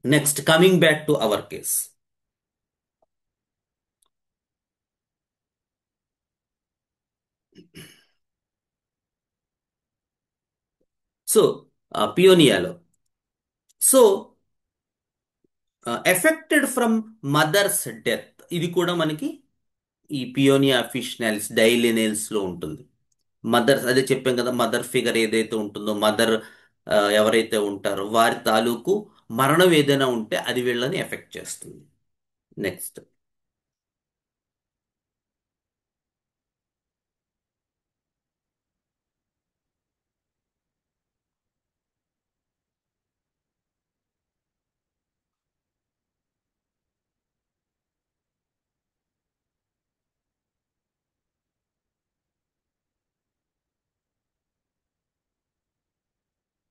S1: Next, coming back to our case. So పియోనియాలో, so affected from mother's death, ఇది కూడా మనకి ఈ పియోనియా ఫిషనల్స్ డైలినెల్స్ లో ఉంటుంది. మదర్, అదే చెప్పాం కదా, మదర్ ఫిగర్ ఏదైతే ఉంటుందో, మదర్ ఎవరైతే ఉంటారో వారి తాలూకు మరణం ఏదైనా ఉంటే అది వీళ్ళని ఎఫెక్ట్ చేస్తుంది. నెక్స్ట్,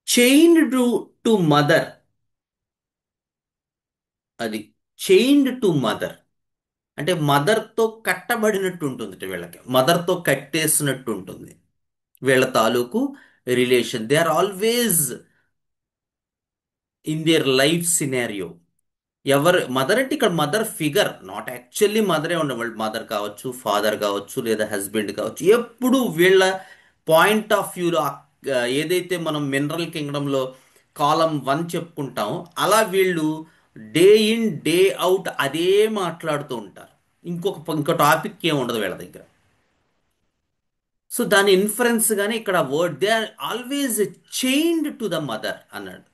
S1: చైన్డ్ టు మదర్, అది చైన్డ్ టు మదర్ అంటే మదర్తో కట్టబడినట్టు ఉంటుంది, వీళ్ళకి మదర్తో కట్టేసినట్టు ఉంటుంది వీళ్ళ తాలూకు relation. They are always in their life scenario. ఎవరు మదర్ అంటే ఇక్కడ మదర్ ఫిగర్, నాట్ యాక్చువల్లీ మదరే ఉండేవాళ్ళు. మదర్ కావచ్చు, ఫాదర్ కావచ్చు, లేదా హస్బెండ్ కావచ్చు. ఎప్పుడు వీళ్ళ పాయింట్ ఆఫ్ వ్యూలో ఏదైతే మనం మినరల్ కింగ్డంలో కాలం 1 చెప్పుకుంటామో అలా వీళ్ళు డే ఇన్ డే అవుట్ అదే మాట్లాడుతూ ఉంటారు. ఇంకో టాపిక్ ఏమి ఉండదు వీళ్ళ దగ్గర. సో దాని ఇన్ఫరెన్స్ గానే ఇక్కడ word they are always chained to the mother అన్నాడు.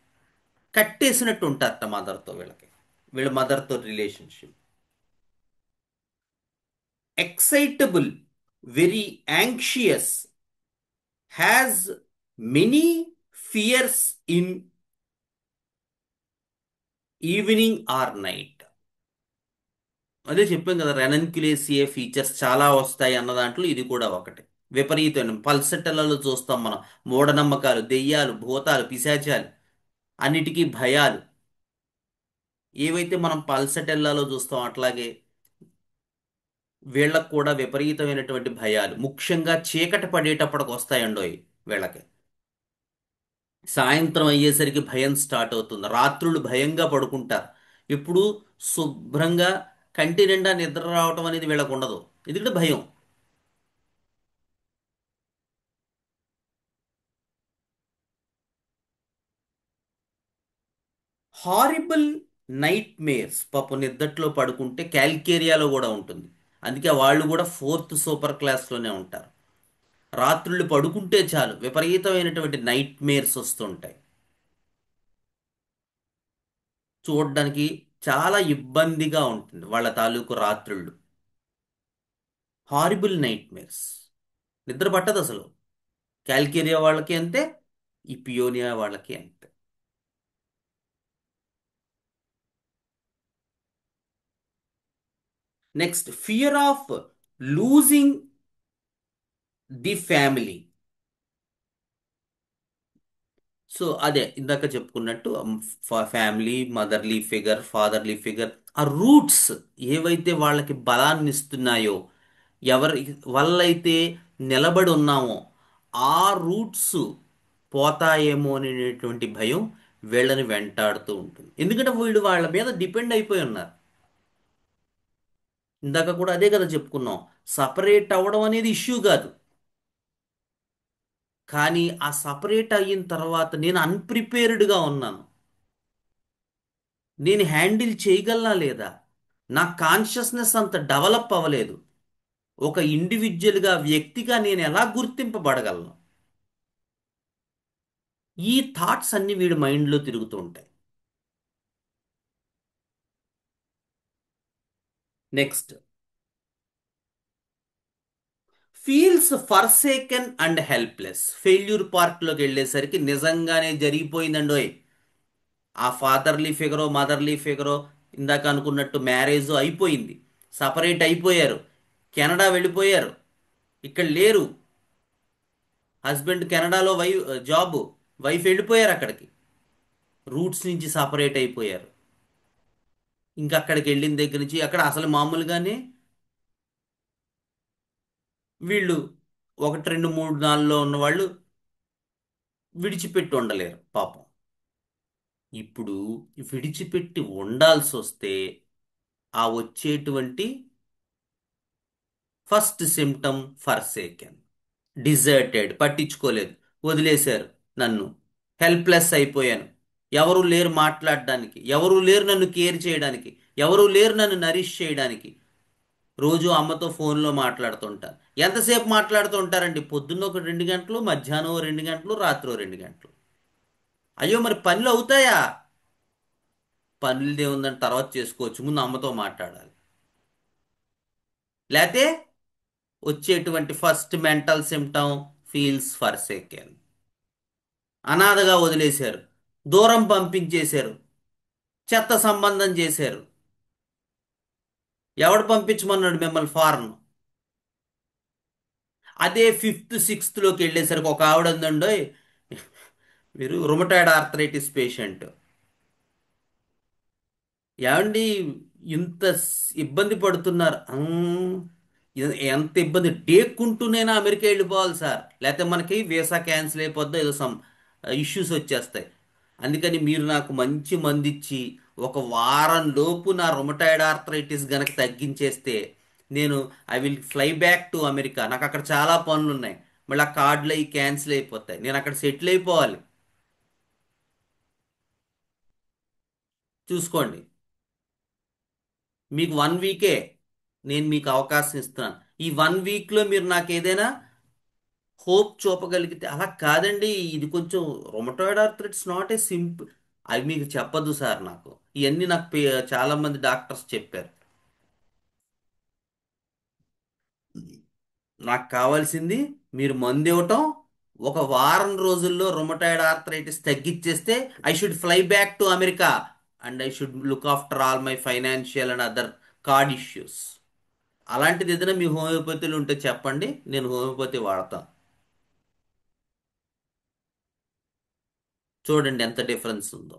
S1: కట్టేసినట్టు ఉంటారట మదర్తో. వీళ్ళ మదర్తో relationship. Excitable, very anxious, has many fears in evening or night. అదే చెప్పాం కదా, రెనన్క్యులేసియే ఫీచర్స్ చాలా వస్తాయి అన్న దాంట్లో ఇది కూడా ఒకటి. విపరీతమైన పల్సటలలో చూస్తాం మనం మూఢనమ్మకాలు, దెయ్యాలు, భూతాలు, పిశాచాలు, అన్నిటికీ భయాలు. ఏవైతే మనం పల్సటెల్లాలో చూస్తాం అట్లాగే వీళ్ళకు కూడా విపరీతమైనటువంటి భయాలు, ముఖ్యంగా చీకటి పడేటప్పటికి వస్తాయండోయ్ వీళ్ళకి. సాయంత్రం అయ్యేసరికి భయం స్టార్ట్ అవుతుంది. రాత్రులు భయంగా పడుకుంటారు. ఇప్పుడు శుభ్రంగా కంటి నిండా నిద్ర రావటం అనేది వీళ్ళకు ఉండదు, ఎందుకంటే భయం. హారిబుల్ నైట్ మేర్స్, పాపం నిద్దట్లో పడుకుంటే క్యాల్కేరియాలో కూడా ఉంటుంది. అందుకే వాళ్ళు కూడా 4th సూపర్ క్లాస్లోనే ఉంటారు. రాత్రుళ్ళు పడుకుంటే చాలు విపరీతమైనటువంటి నైట్ మేర్స్ వస్తుంటాయి. చూడడానికి చాలా ఇబ్బందిగా ఉంటుంది వాళ్ళ తాలూకు రాత్రుళ్ళు. హారిబుల్ నైట్ మేర్స్, నిద్ర పట్టదు అసలు. క్యాల్కేరియా వాళ్ళకి అంతే, ఈ పియోనియా వాళ్ళకి అంతే. Next, fear of losing the family. So అదే ఇందాక చెప్పుకున్నట్టు family, motherly figure, fatherly figure, ఆ రూట్స్ ఏవైతే వాళ్ళకి బలాన్ని ఇస్తున్నాయో, ఎవరి వల్ల అయితే నిలబడి ఉన్నామో ఆ రూట్స్ పోతాయేమో అనేటువంటి భయం వీళ్ళని వెంటాడుతూ ఉంటుంది. ఎందుకంటే వీళ్ళు వాళ్ళ మీద డిపెండ్ అయిపోయి ఉన్నారు. ఇందాక కూడా అదే కదా చెప్పుకున్నాం, సపరేట్ అవ్వడం అనేది ఇష్యూ కాదు. కానీ ఆ సపరేట్ అయిన తర్వాత నేను అన్ప్రిపేర్డ్గా ఉన్నాను, నేను హ్యాండిల్ చేయగలనా లేదా, నా కాన్షియస్నెస్ అంత డెవలప్ అవ్వలేదు, ఒక ఇండివిజువల్గా వ్యక్తిగా నేను ఎలా గుర్తింపబడగలను. ఈ థాట్స్ అన్ని వీడి మైండ్లో తిరుగుతూ ఉంటాయి. Next, feels forsaken and helpless. Failure పార్ట్లోకి వెళ్ళేసరికి నిజంగానే జరిగిపోయిందండోయ్. ఆ ఫాదర్లీ ఫిగరో మదర్లీ ఫిగరో, ఇందాక అనుకున్నట్టు మ్యారేజ్ అయిపోయింది, సపరేట్ అయిపోయారు, కెనడా వెళ్ళిపోయారు, ఇక్కడ లేరు. హస్బెండ్ కెనడాలో జాబు, వైఫ్ వెళ్ళిపోయారు అక్కడికి, రూట్స్ నుంచి సపరేట్ అయిపోయారు. ఇంకా అక్కడికి వెళ్ళిన దగ్గర నుంచి అక్కడ అసలు మామూలుగానే వీళ్ళు 1, 2, 3, 4లో ఉన్నవాళ్ళు విడిచిపెట్టి ఉండలేరు పాపం. ఇప్పుడు విడిచిపెట్టి ఉండాల్సి వస్తే ఆ వచ్చేటువంటి ఫస్ట్ సిమ్టమ్ ఫర్సేకెన్, డిజర్టెడ్, పట్టించుకోలేదు, వదిలేశారు నన్ను, హెల్ప్లెస్ అయిపోయాను, ఎవరు లేరు మాట్లాడడానికి, ఎవరు లేరు నన్ను కేర్ చేయడానికి, ఎవరు లేరు నన్ను నరిష్ చేయడానికి. రోజు అమ్మతో ఫోన్లో మాట్లాడుతుంటారు. ఎంతసేపు మాట్లాడుతూ ఉంటారండి? పొద్దున్న ఒక 2 గంటలు, మధ్యాహ్నం 2 గంటలు, రాత్రి 2 గంటలు. అయ్యో మరి పనులు అవుతాయా? పనులు ఏముందని తర్వాత చేసుకోవచ్చు, ముందు అమ్మతో మాట్లాడాలి. లేతే వచ్చేటువంటి first mental symptom feels forsaken. అనాథగా వదిలేశారు, దూరం పంపించేశారు, చెత్త సంబంధం చేశారు. ఎవడు పంపించమన్నాడు మిమ్మల్ని ఫారెన్? అదే 5th 6thలోకి వెళ్ళేసరికి ఒక ఆవిడ ఉందండో, మీరు రుమటాయిడ్ ఆర్థరైటిస్ పేషెంట్, ఏమండి ఇంత ఇబ్బంది పడుతున్నారు? ఎంత ఇబ్బంది, డేక్కుంటూనైనా అమెరికా వెళ్ళిపోవాలి సార్, లేకపోతే మనకి వీసా క్యాన్సిల్ అయిపోద్దో ఏదో సమ్ ఇష్యూస్ వచ్చేస్తాయి. అందుకని మీరు నాకు మంచి మందిచ్చి ఒక వారం లోపు నా రొమటాయిడ్ ఆర్థరైటిస్ గనక తగ్గించేస్తే నేను I will fly back to America. నాకు అక్కడ చాలా పనులు ఉన్నాయి. మళ్ళీ ఆ కార్డులు అవి క్యాన్సిల్ అయిపోతాయి. నేను అక్కడ సెటిల్ అయిపోవాలి. చూసుకోండి, మీకు 1 వీకే నేను మీకు అవకాశం ఇస్తున్నాను. ఈ 1 వీక్లో మీరు నాకు ఏదైనా హోప్ చూపగలిగితే. అలా కాదండి, ఇది కొంచెం rheumatoid arthritis not a simple. అవి మీకు చెప్పదు సార్. నాకు ఇవన్నీ నాకు చాలా మంది డాక్టర్స్ చెప్పారు. నాకు కావాల్సింది మీరు మందు ఇవ్వటం, ఒక వారం రోజుల్లో రొమటాయిడ్ ఆర్థరైటిస్ తగ్గించేస్తే I should fly back to America and I should look after all my financial and other card issues. అలాంటిది ఏదైనా మీ హోమియోపతిలో ఉంటే చెప్పండి, నేను హోమియోపతి వాడతాను. చూడండి ఎంత డిఫరెన్స్ ఉందో.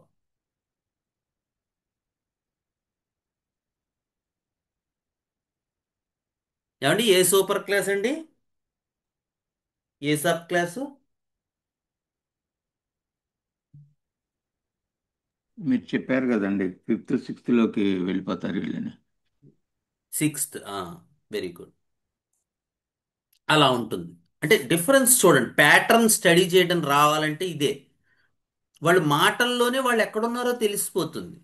S1: ఏమండి, ఏ సూపర్ క్లాస్ అండి? ఏ సబ్ క్లాసు?
S2: మీరు చెప్పారు కదండి, ఫిఫ్త్ సిక్స్త్లోకి వెళ్ళిపోతారు వీళ్ళని.
S1: 6th. Very good. అలా ఉంటుంది. అంటే డిఫరెన్స్ చూడండి, ప్యాటర్న్ స్టడీ చేయడం రావాలంటే ఇదే. వాళ్ళ మాటల్లోనే వాళ్ళు ఎక్కడున్నారో తెలిసిపోతుంది.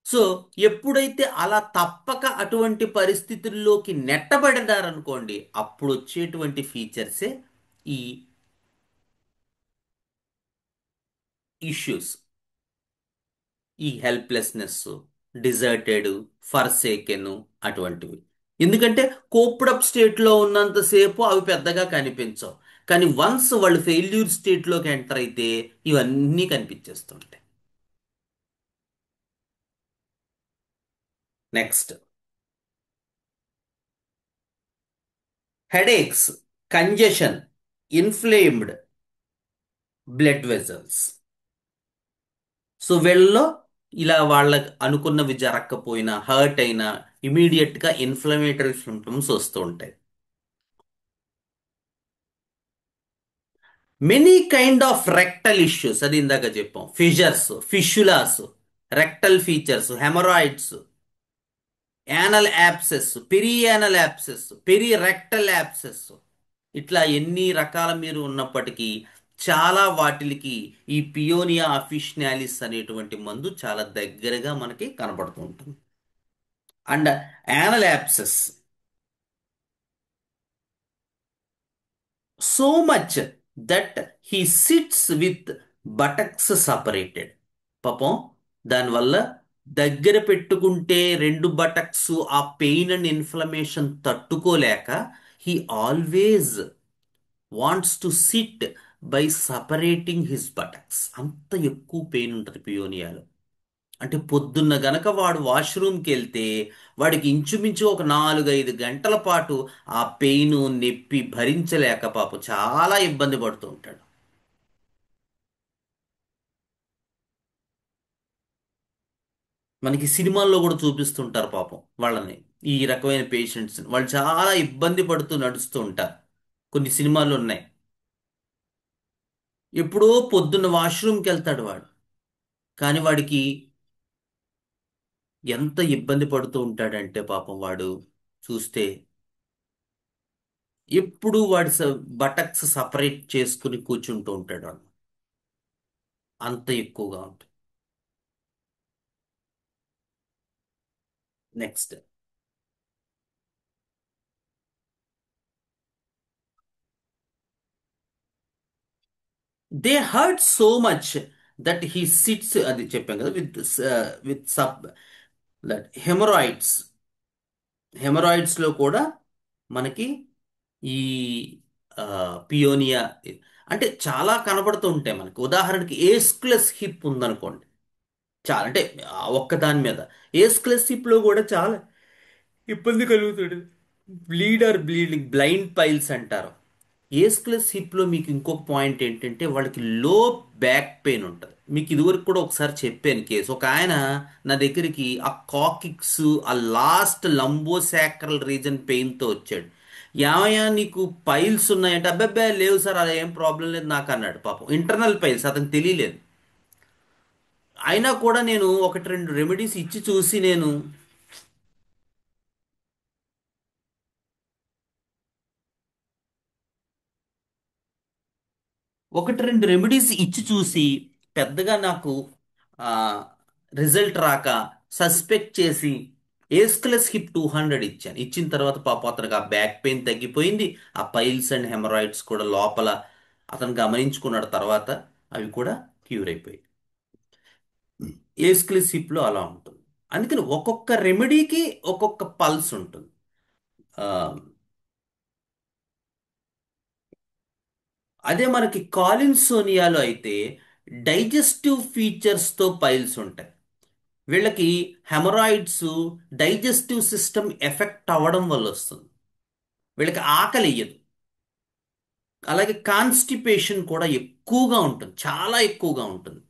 S1: సో ఎప్పుడైతే అలా తప్పక అటువంటి పరిస్థితుల్లోకి నెట్టబడ్డారనుకోండి, అప్పుడు వచ్చేటువంటి ఫీచర్సే ఈ ఇష్యూస్. ఈ హెల్ప్లెస్నెస్, డిజర్టెడ్, ఫర్సేకెన్, అటువంటివి. ఎందుకంటే కోప్డప్ స్టేట్లో ఉన్నంతసేపు అవి పెద్దగా కనిపించవు. కానీ వన్స్ వాళ్ళు ఫెయిల్యూర్ స్టేట్లోకి ఎంటర్ అయితే ఇవన్నీ కనిపించేస్తుంటాయి. Next, headaches, congestion, inflamed blood vessels. So వీళ్ళలో ఇలా వాళ్ళకి అనుకున్నవి జరగకపోయినా, హర్ట్ అయినా ఇమీడియట్గా ఇన్ఫ్లమేటరీ సిమ్టమ్స్ వస్తూ ఉంటాయి. Many kind of rectal issues, అది ఇందాక చెప్పాం. Fissures, fistulas, rectal features, haemorrhoids, anal abscesses, perianal abscesses, perirectal abscesses, ఇట్లా ఎన్ని రకాల మీరు ఉన్నప్పటికీ చాలా వాటికి ఈ పియోనియా అఫిషినాలిస్ అనేటువంటి మందు చాలా దగ్గరగా మనకి కనబడుతూ ఉంటుంది. And anal apses so much that he sits with buttocks separated. పాపం దానివల్ల దగ్గర పెట్టుకుంటే రెండు బటక్స్ ఆ పెయిన్ అండ్ ఇన్ఫ్లమేషన్ తట్టుకోలేక he always wants to SIT by separating his buttocks. అంత ఎక్కువ పెయిన్ ఉంటుంది పియోనియాలో. అంటే పొద్దున్న గనక వాడు వాష్రూమ్కి వెళ్తే వాడికి ఇంచుమించు ఒక 4-5 గంటల పాటు ఆ పెయిన్, నొప్పి భరించలేక పాపం చాలా ఇబ్బంది పడుతూ ఉంటాడు. మనకి సినిమాల్లో కూడా చూపిస్తుంటారు పాపం వాళ్ళని. ఈ రకమైన పేషెంట్స్ వాళ్ళు చాలా ఇబ్బంది పడుతూ నడుస్తూ ఉంటారు. కొన్ని సినిమాలు ఉన్నాయి. ఎప్పుడో పొద్దున్న వాష్రూమ్కి వెళ్తాడు వాడు, కానీ వాడికి ఎంత ఇబ్బంది పడుతూ ఉంటాడంటే పాపం వాడు చూస్తే ఎప్పుడు వాడి బటక్స్ సపరేట్ చేసుకుని కూర్చుంటూ ఉంటాడు వాడు. అంత ఎక్కువగా ఉంటుంది. Next, they hurt so much that he sits, అది చెప్పాం కదా, విత్ సబ్ దట్ హెమరాయిడ్స్. హెమరాయిడ్స్లో కూడా మనకి ఈ పియోనియా అంటే చాలా కనబడుతూ ఉంటాయి మనకి. ఉదాహరణకి ఏస్క్లెస్ హిప్ ఉందనుకోండి, చాలా అంటే ఒక్క దాని మీద ఏస్క్లెస్ హిప్లో కూడా చాలా ఇబ్బంది కలుగుతుంది. బ్లీడింగ్, బ్లైండ్ పైల్స్ అంటారు. ఏస్క్లెస్ హిప్లో మీకు ఇంకొక పాయింట్ ఏంటంటే వాళ్ళకి లో బ్యాక్ పెయిన్ ఉంటుంది. మీకు ఇదివరకు కూడా ఒకసారి చెప్పాను కేసు. ఒక ఆయన నా దగ్గరికి ఆ కాకిక్స్, ఆ లాస్ట్ లంబోసాక్రల్ రీజన్ పెయిన్తో వచ్చాడు. ఏమయ్యా నీకు పైల్స్ ఉన్నాయంటే, అబ్బాబ్బా లేవు సార్, అలా ఏం ప్రాబ్లం లేదు నాకు అన్నాడు. పాపం ఇంటర్నల్ పైల్స్, అతనికి తెలియలేదు. అయినా కూడా నేను ఒకటి రెండు రెమెడీస్ ఇచ్చి చూసి నేను ఒకటి రెండు రెమెడీస్ ఇచ్చి చూసి పెద్దగా నాకు ఆ, రిజల్ట్ రాక సస్పెక్ట్ చేసి ఏస్క్లెస్ హిప్ 200 ఇచ్చాను. ఇచ్చిన తర్వాత పాప అతనికి ఆ బ్యాక్ పెయిన్ తగ్గిపోయింది. ఆ పైల్స్ అండ్ హెమరాయిడ్స్ కూడా లోపల అతను గమనించుకున్నాడు. తర్వాత అవి కూడా క్యూర్ అయిపోయాయి. ఏస్క్లెస్ హిప్లో అలా ఉంటుంది. అందుకని ఒక్కొక్క రెమెడీకి ఒక్కొక్క పల్స్ ఉంటుంది. ఆ, అదే మనకి కాలిన్సోనియాలో అయితే డైజెస్టివ్ ఫీచర్స్తో పైల్స్ ఉంటాయి. వీళ్ళకి హెమరాయిడ్స్ డైజెస్టివ్ సిస్టమ్ ఎఫెక్ట్ అవ్వడం వల్ల వస్తుంది. వీళ్ళకి ఆకలి వేయదు. అలాగే కాన్స్టిపేషన్ కూడా ఎక్కువగా ఉంటుంది, చాలా ఎక్కువగా ఉంటుంది.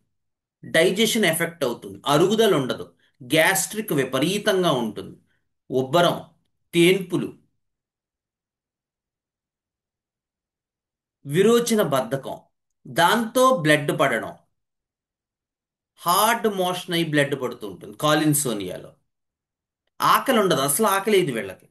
S1: డైజెషన్ ఎఫెక్ట్ అవుతుంది, అరుగుదల ఉండదు, గ్యాస్ట్రిక్ విపరీతంగా ఉంటుంది, ఉబ్బరం, తేన్పులు, విరోచన బద్ధకం, దాంతో బ్లడ్ పడడం, హార్డ్ మోషన్ అయి బ్లడ్ పడుతూ ఉంటుంది. కాలిన్సోనియాలో ఆకలి ఉండదు, అసలు ఆకలి ఇది వీళ్ళకి.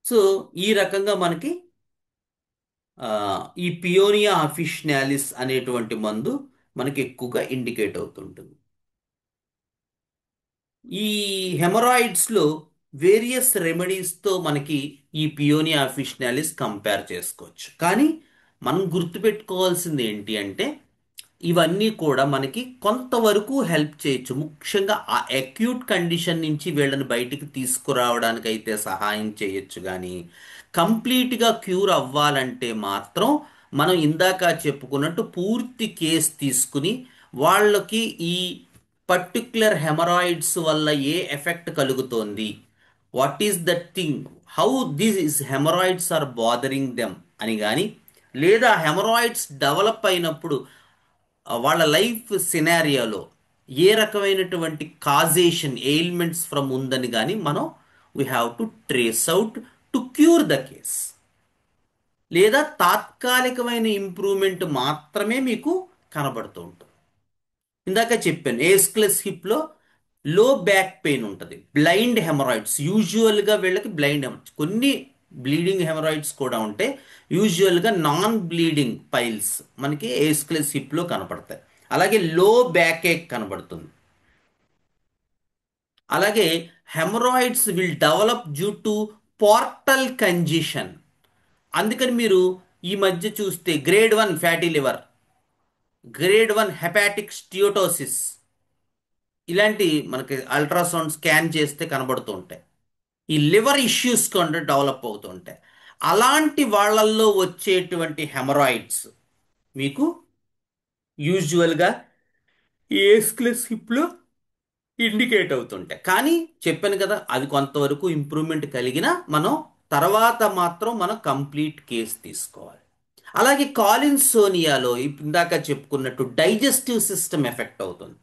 S1: సో ఈ రకంగా మనకి ఆ, ఈ పియోనియా అఫిషనాలిస్ అనేటువంటి మందు మనకి ఎక్కువగా ఇండికేట్ అవుతుంటుంది. ఈ హెమరాయిడ్స్లో వేరియస్ రెమెడీస్తో మనకి ఈ పియోనియా అఫిషనాలిస్ కంపేర్ చేసుకోవచ్చు. కానీ మనం గుర్తుపెట్టుకోవాల్సింది ఏంటి అంటే ఇవన్నీ కూడా మనకి కొంతవరకు హెల్ప్ చేయొచ్చు. ముఖ్యంగా ఆ అక్యూట్ కండిషన్ నుంచి వీళ్ళని బయటికి తీసుకురావడానికి అయితే సహాయం చేయొచ్చు. కానీ కంప్లీట్గా క్యూర్ అవ్వాలంటే మాత్రం మనం ఇందాక చెప్పుకున్నట్టు పూర్తి కేస్ తీసుకుని వాళ్ళకి ఈ పర్టిక్యులర్ హెమరాయిడ్స్ వల్ల ఏ ఎఫెక్ట్ కలుగుతోంది, what is that thing, how this is haemorrhoids are bothering them అని కానీ, లేదా హెమరాయిడ్స్ డెవలప్ అయినప్పుడు వాళ్ళ లైఫ్ సినారియోలో ఏ రకమైనటువంటి కాజేషన్ ఎయిల్మెంట్స్ ఫ్రమ్ ఉందని కానీ మనం we have to trace out to cure the case. లేదా తాత్కాలికమైన ఇంప్రూవ్మెంట్ మాత్రమే మీకు కనబడుతూ ఉంటుంది. ఇందాక చెప్పాను ఏస్క్లెస్ హిప్లో లో బ్యాక్ పెయిన్ ఉంటుంది, బ్లైండ్ హెమరాయిడ్స్, యూజువల్గా వీళ్ళకి బ్లైండ్ హెమరాయిడ్స్, కొన్ని బ్లీడింగ్ హెమరాయిడ్స్ కూడా ఉంటాయి. యూజువల్గా నాన్ బ్లీడింగ్ పైల్స్ మనకి ఏస్క్లెస్ హిప్లో కనపడతాయి. అలాగే లో బ్యాక్ ఏక్ కనబడుతుంది. అలాగే haemorrhoids will develop due to portal congestion. అందుకని మీరు ఈ మధ్య చూస్తే grade 1 fatty liver, grade 1 hepatic steatosis ఇలాంటి మనకి అల్ట్రాసౌండ్ స్కాన్ చేస్తే కనబడుతూ ఉంటాయి. ఈ లివర్ ఇష్యూస్ కొంత డెవలప్ అవుతూ ఉంటాయి. అలాంటి వాళ్ళల్లో వచ్చేటువంటి హెమరాయిడ్స్ మీకు యూజువల్గా ఏస్క్లెస్ హిప్లో ఇండికేట్ అవుతుంటాయి. కానీ చెప్పాను కదా, అది కొంతవరకు ఇంప్రూవ్మెంట్ కలిగినా మనం తర్వాత మాత్రం మనం కంప్లీట్ కేస్ తీసుకోవాలి. అలాగే కాలిన్సోనియాలో ఇందాక చెప్పుకున్నట్టు డైజెస్టివ్ సిస్టమ్ ఎఫెక్ట్ అవుతుంది.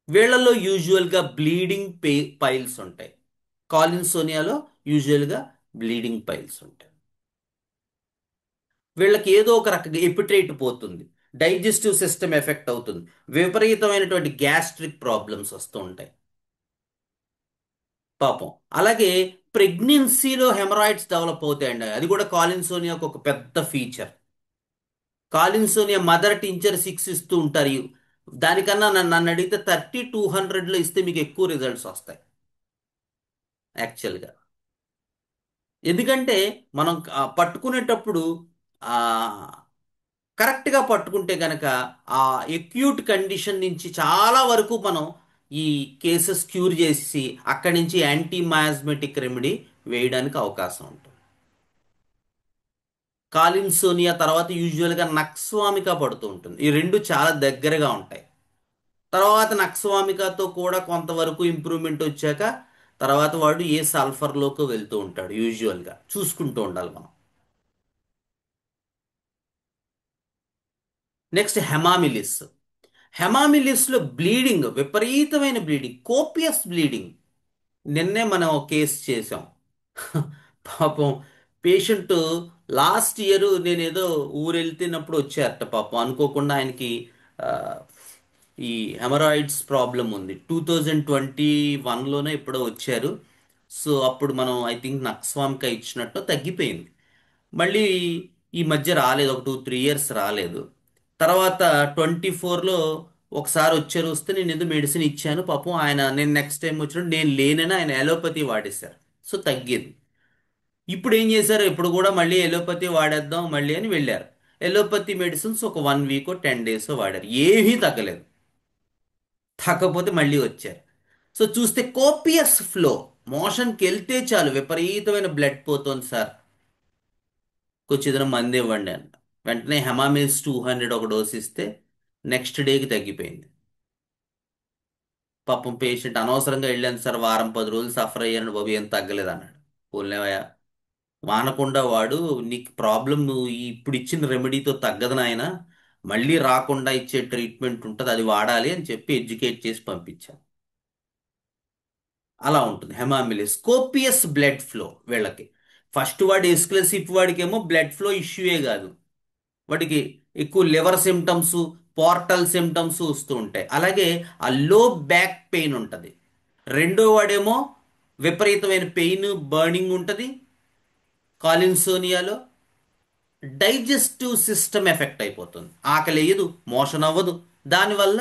S1: వీళ్ళలో యూజువల్గా బ్లీడింగ్ పైల్స్ ఉంటాయి. కాలిన్సోనియాలో యూజువల్గా బ్లీడింగ్ పైల్స్ ఉంటాయి. వీళ్ళకి ఏదో ఒక రకంగా ఎపిటైట్ పోతుంది, డైజెస్టివ్ సిస్టమ్ ఎఫెక్ట్ అవుతుంది, విపరీతమైనటువంటి గ్యాస్ట్రిక్ ప్రాబ్లమ్స్ వస్తూ ఉంటాయి పాపం. అలాగే ప్రెగ్నెన్సీలో హెమరాయిడ్స్ డెవలప్ అవుతాయండి. అది కూడా కాలిన్సోనియాకు ఒక పెద్ద ఫీచర్. కాలిన్సోనియా మదర్ టించర్ 6 ఇస్తూ ఉంటారు. దానికన్నా నన్ను అడిగితే 30-200లో ఇస్తే మీకు ఎక్కువ రిజల్ట్స్ వస్తాయి యాక్చువల్గా. ఎందుకంటే మనం పట్టుకునేటప్పుడు ఆ, కరెక్ట్గా పట్టుకుంటే కనుక ఆ ఎక్యూట్ కండిషన్ నుంచి చాలా వరకు మనం ఈ కేసెస్ క్యూర్ చేసి అక్కడి నుంచి యాంటీ మయాస్మెటిక్ రెమెడీ వేయడానికి అవకాశం ఉంటుంది. కాలిన్సోనియా తర్వాత యూజువల్గా నక్స్వామికా పడుతూ ఉంటుంది. ఈ రెండు చాలా దగ్గరగా ఉంటాయి. తర్వాత నక్స్వామికాతో కూడా కొంతవరకు ఇంప్రూవ్మెంట్ వచ్చాక తర్వాత వాడు ఏ సల్ఫర్లోకి వెళ్తూ ఉంటాడు. యూజువల్గా చూసుకుంటూ ఉండాలి మనం. నెక్స్ట్ హెమామిలిస్. హెమామిలిస్లో బ్లీడింగ్, విపరీతమైన బ్లీడింగ్, కోపియస్ బ్లీడింగ్. నిన్నే మనం ఒక కేసు చేసాం. పాపం పేషెంట్ లాస్ట్ ఇయర్ నేనేదో ఊరు వెళ్తున్నప్పుడు వచ్చారట పాపం, అనుకోకుండా ఆయనకి ఆ, ఈ హెమరాయిడ్స్ ప్రాబ్లం ఉంది. 2021లోనే ఎప్పుడో వచ్చారు. సో అప్పుడు మనం ఐ థింక్ నక్స్వామిక ఇచ్చినట్టు తగ్గిపోయింది. మళ్ళీ ఈ మధ్య రాలేదు, ఒక 2-3 ఇయర్స్ రాలేదు. తర్వాత 24లో ఒకసారి వచ్చారు, వస్తే నేను ఏదో మెడిసిన్ ఇచ్చాను పాపం. ఆయన నేను నెక్స్ట్ టైం వచ్చినప్పుడు నేను లేనని ఆయన ఎలోపతి వాడేశారు. సో తగ్గింది. ఇప్పుడు ఏం చేశారు, ఇప్పుడు కూడా మళ్ళీ ఎలోపతి వాడేద్దాం మళ్ళీ అని వెళ్ళారు. ఎలోపతి మెడిసిన్స్ ఒక 1 వీక్ 10 డేస్ వాడారు, ఏమీ తగ్గలేదు. తగ్గకపోతే మళ్ళీ వచ్చారు. సో చూస్తే కోపియస్ ఫ్లో, మోషన్కి వెళ్తే చాలు విపరీతమైన బ్లడ్ పోతుంది సార్, కొంచెం ఏదైనా మంది ఇవ్వండి అంట. వెంటనే హెమామిల్స్ 200 ఒక డోస్ ఇస్తే నెక్స్ట్ డేకి తగ్గిపోయింది. పాపం పేషెంట్ అనవసరంగా వెళ్ళాను సార్, వారం 10 రోజులు సఫర్ అయ్యాను బాబు, ఏం తగ్గలేదు అన్నాడు. పోలేవయ్యా, వానకుండా వాడు, నీకు ప్రాబ్లం నువ్వు ఇప్పుడు ఇచ్చిన రెమెడీతో తగ్గదు నాయన, మళ్ళీ రాకుండా ఇచ్చే ట్రీట్మెంట్ ఉంటుంది, అది వాడాలి అని చెప్పి ఎడ్యుకేట్ చేసి పంపించాను. అలా ఉంటుంది హెమామిలిస్, కోపియస్ బ్లడ్ ఫ్లో వీళ్ళకి. ఫస్ట్ వాడి ఎస్క్లసిప్ వాడికేమో బ్లడ్ ఫ్లో ఇష్యూయే కాదు, వాడికి ఎక్కువ లివర్ సిమ్టమ్స్, పోర్టల్ సిమ్టమ్స్ వస్తూ ఉంటాయి. అలాగే ఆ లో బ్యాక్ పెయిన్ ఉంటుంది. రెండో వాడేమో విపరీతమైన పెయిన్, బర్నింగ్ ఉంటుంది. కాలిన్సోనియాలో డైజెస్టివ్ సిస్టమ్ ఎఫెక్ట్ అయిపోతుంది, ఆకలి వేయదు, మోషన్ అవ్వదు. దానివల్ల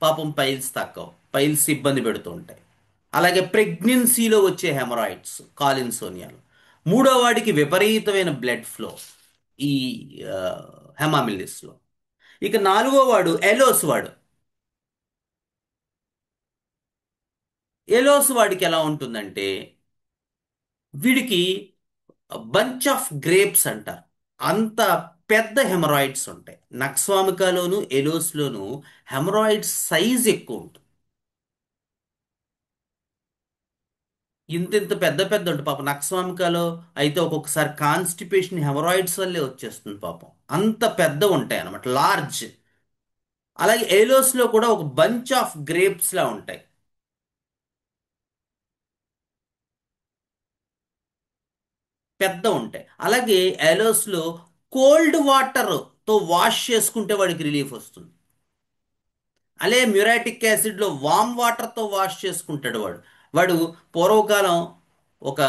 S1: పాపం పైల్స్ తక్కువ, పైల్స్ ఇబ్బంది పెడుతూ ఉంటాయి. అలాగే ప్రెగ్నెన్సీలో వచ్చే హెమరాయిడ్స్ కాలిన్సోనియాలో. మూడో వాడికి విపరీతమైన బ్లడ్ ఫ్లో ఈ హెమామిలిస్లో. ఇక నాలుగో వాడు ఎలోస్ వాడు. ఎలోస్ వాడికి ఎలా ఉంటుందంటే, వీడికి బంచ్ ఆఫ్ గ్రేప్స్ అంటారు, అంత పెద్ద హెమరాయిడ్స్ ఉంటాయి. నక్స్వామికాలోను ఎలోస్లోను హెమరాయిడ్స్ సైజ్ ఎక్కువ ఉంటుంది. ఇంత ఇంత పెద్ద పెద్ద ఉంటుంది పాపం. నక్స్వామికాలో అయితే ఒక్కొక్కసారి కాన్స్టిపేషన్ హెమరాయిడ్స్ వల్లే వచ్చేస్తుంది పాపం, అంత పెద్ద ఉంటాయి అన్నమాట, లార్జ్. అలాగే ఏలోస్లో కూడా ఒక బంచ్ ఆఫ్ గ్రేప్స్ లా ఉంటాయి, పెద్ద ఉంటాయి. అలాగే ఏలోస్లో కోల్డ్ వాటర్తో వాష్ చేసుకుంటే వాడికి రిలీఫ్ వస్తుంది. అలాగే మ్యూరాటిక్ యాసిడ్లో వామ్ వాటర్తో వాష్ చేసుకుంటాడు వాడు. వాడు పూర్వకాలం ఒక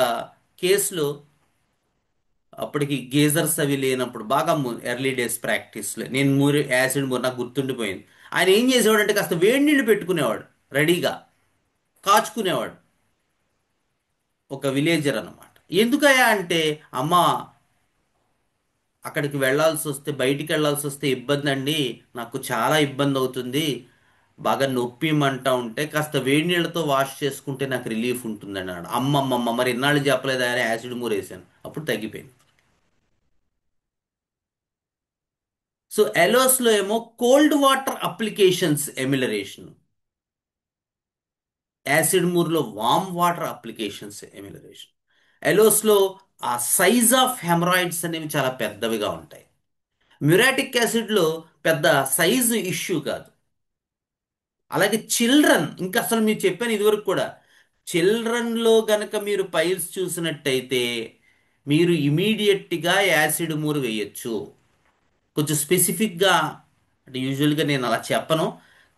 S1: కేసులో, అప్పటికి గేజర్స్ అవి లేనప్పుడు బాగా ఎర్లీ డేస్ ప్రాక్టీస్లో, నేను యాసిడ్ నాకు గుర్తుండిపోయింది. ఆయన ఏం చేసేవాడు అంటే, కాస్త వేడి నీళ్ళు పెట్టుకునేవాడు రెడీగా, కాచుకునేవాడు. ఒక విలేజర్ అన్నమాట. ఎందుకయ్యా అంటే, అమ్మ అక్కడికి వెళ్ళాల్సి వస్తే, బయటికి వెళ్ళాల్సి వస్తే ఇబ్బంది అండి, నాకు చాలా ఇబ్బంది అవుతుంది, బాగా నొప్పి మంట ఉంటే కాస్త వేడి నీళ్ళతో వాష్ చేసుకుంటే నాకు రిలీఫ్ ఉంటుంది అన్నాడు. అమ్మమ్మమ్మ, మరి ఇన్నాళ్ళు చెప్పలేదా అని యాసిడ్ మూరేసాను, అప్పుడు తగ్గిపోయింది. సో ఎలోస్లో ఏమో cold water applications amelioration, acid మూర్లో వామ్ వాటర్ అప్లికేషన్స్ ఎమిలరేషన్. ఎలోస్లో ఆ సైజ్ ఆఫ్ హెమరాయిడ్స్ అనేవి చాలా పెద్దవిగా ఉంటాయి. మ్యూరాటిక్ యాసిడ్లో పెద్ద సైజు ఇష్యూ కాదు. అలాగే చిల్డ్రన్, ఇంకా అసలు మీరు చెప్పాను ఇదివరకు కూడా, చిల్డ్రన్లో గనక మీరు పైల్స్ చూసినట్టయితే మీరు ఇమీడియట్గా యాసిడ్ మూరు వేయచ్చు. కొంచెం స్పెసిఫిక్గా, అంటే యూజువల్గా నేను అలా చెప్పను,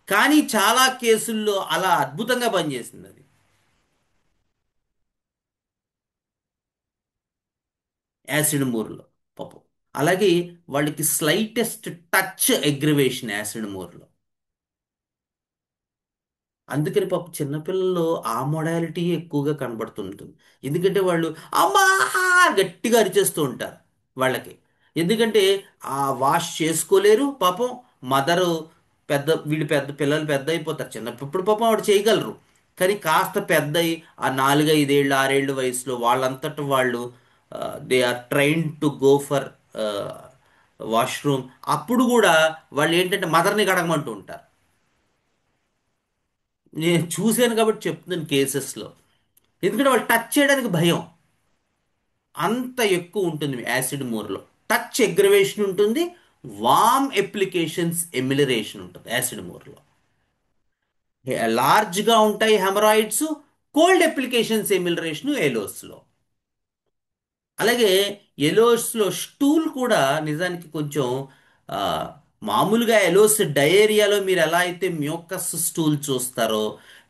S1: కానీ చాలా కేసుల్లో అలా అద్భుతంగా పనిచేసింది అది, యాసిడ్ మూర్లో పాపం. అలాగే వాళ్ళకి స్లైటెస్ట్ టచ్ అగ్రివేషన్ యాసిడ్ మూర్లో. అందుకని పాపం చిన్నపిల్లల్లో ఆ మొడాలిటీ ఎక్కువగా కనబడుతుంటుంది. ఎందుకంటే వాళ్ళు అమ్మా గట్టిగా అరిచేస్తూ ఉంటారు వాళ్ళకి. ఎందుకంటే ఆ వాష్ చేసుకోలేరు పాపం. మదరు పెద్ద, వీళ్ళు పెద్ద పిల్లలు పెద్ద అయిపోతారు, చిన్నప్పుడు పాపం ఆవిడ చేయగలరు. కానీ కాస్త పెద్ద అయి ఆ 4-5 ఏళ్ళు 6 ఏళ్ళు వయసులో వాళ్ళంతట వాళ్ళు they are train to go for washroom. అప్పుడు కూడా వాళ్ళు ఏంటంటే మదర్ని కడగమంటూ ఉంటారు. నేను చూశాను కాబట్టి చెప్తున్నాను కేసెస్లో. ఎందుకంటే వాళ్ళు టచ్ చేయడానికి భయం, అంత ఎక్కువ ఉంటుంది యాసిడ్ మూర్లో. టచ్ అగ్రవేషన్ ఉంటుంది, వామ్ అప్లికేషన్స్ ఎమిలరేషన్ ఉంటుంది యాసిడ్ మోర్లో. లార్జ్గా ఉంటాయి హెమరాయిడ్స్. కోల్డ్ అప్లికేషన్స్ ఎమిలరేషన్ ఎలోస్లో. అలాగే ఎలోస్లో స్టూల్ కూడా నిజానికి కొంచెం ఆ, మామూలుగా ఎలోస్ డయేరియాలో మీరు ఎలా అయితే మ్యూకస్ స్టూల్ చూస్తారో,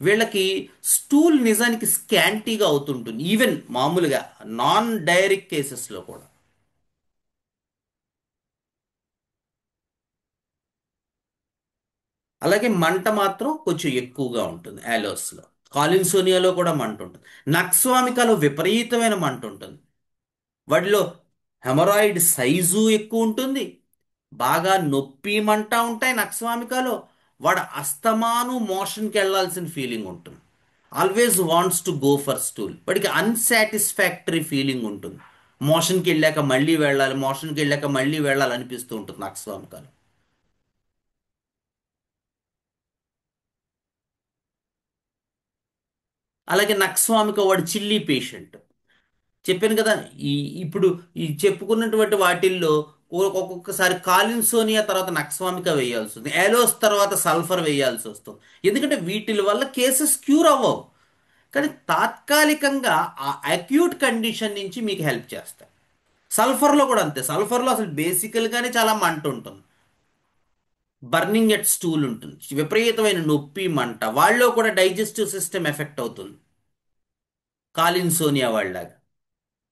S1: వీళ్ళకి స్టూల్ నిజానికి స్కాంటీగా అవుతుంటుంది ఈవెన్ మామూలుగా నాన్ డయరిక్ కేసెస్లో కూడా. అలాగే మంట మాత్రం కొంచెం ఎక్కువగా ఉంటుంది యాలోస్లో. కాలిన్సోనియాలో కూడా మంట ఉంటుంది. నక్స్వామికాలో విపరీతమైన మంట ఉంటుంది. వాటిలో హెమరాయిడ్ సైజు ఎక్కువ ఉంటుంది, బాగా నొప్పి మంట ఉంటాయి నక్స్వామికాలో. వాడు అస్తమాను మోషన్కి వెళ్ళాల్సిన ఫీలింగ్ ఉంటుంది. Always wants to go for stool. వాడికి అన్సాటిస్ఫాక్టరీ ఫీలింగ్ ఉంటుంది. మోషన్కి వెళ్ళాక మళ్ళీ వెళ్ళాలి, మోషన్కి వెళ్ళాక మళ్ళీ వెళ్ళాలి అనిపిస్తూ ఉంటుంది నక్స్వామికాలో. అలాగే నక్స్వామిక వాడు చిల్లీ పేషెంట్. చెప్పాను కదా, ఈ ఇప్పుడు ఈ చెప్పుకున్నటువంటి వాటిల్లో ఒక్కొక్కసారి కాలిన్సోనియా తర్వాత నక్స్వామిక వేయాల్సి వస్తుంది, ఏలోస్ తర్వాత సల్ఫర్ వేయాల్సి వస్తుంది. ఎందుకంటే వీటి వల్ల కేసెస్ క్యూర్ అవ్వవు, కానీ తాత్కాలికంగా ఆ అక్యూట్ కండిషన్ నుంచి మీకు హెల్ప్ చేస్తాయి. సల్ఫర్లో కూడా అంతే. సల్ఫర్లో అసలు బేసికల్గానే చాలా మంట ఉంటుంది, బర్నింగ్ ఎట్ స్టూల్ ఉంటుంది, విపరీతమైన నొప్పి మంట. వాళ్ళలో కూడా డైజెస్టివ్ సిస్టమ్ ఎఫెక్ట్ అవుతుంది కాలిన్సోనియా వాళ్ళలాగా.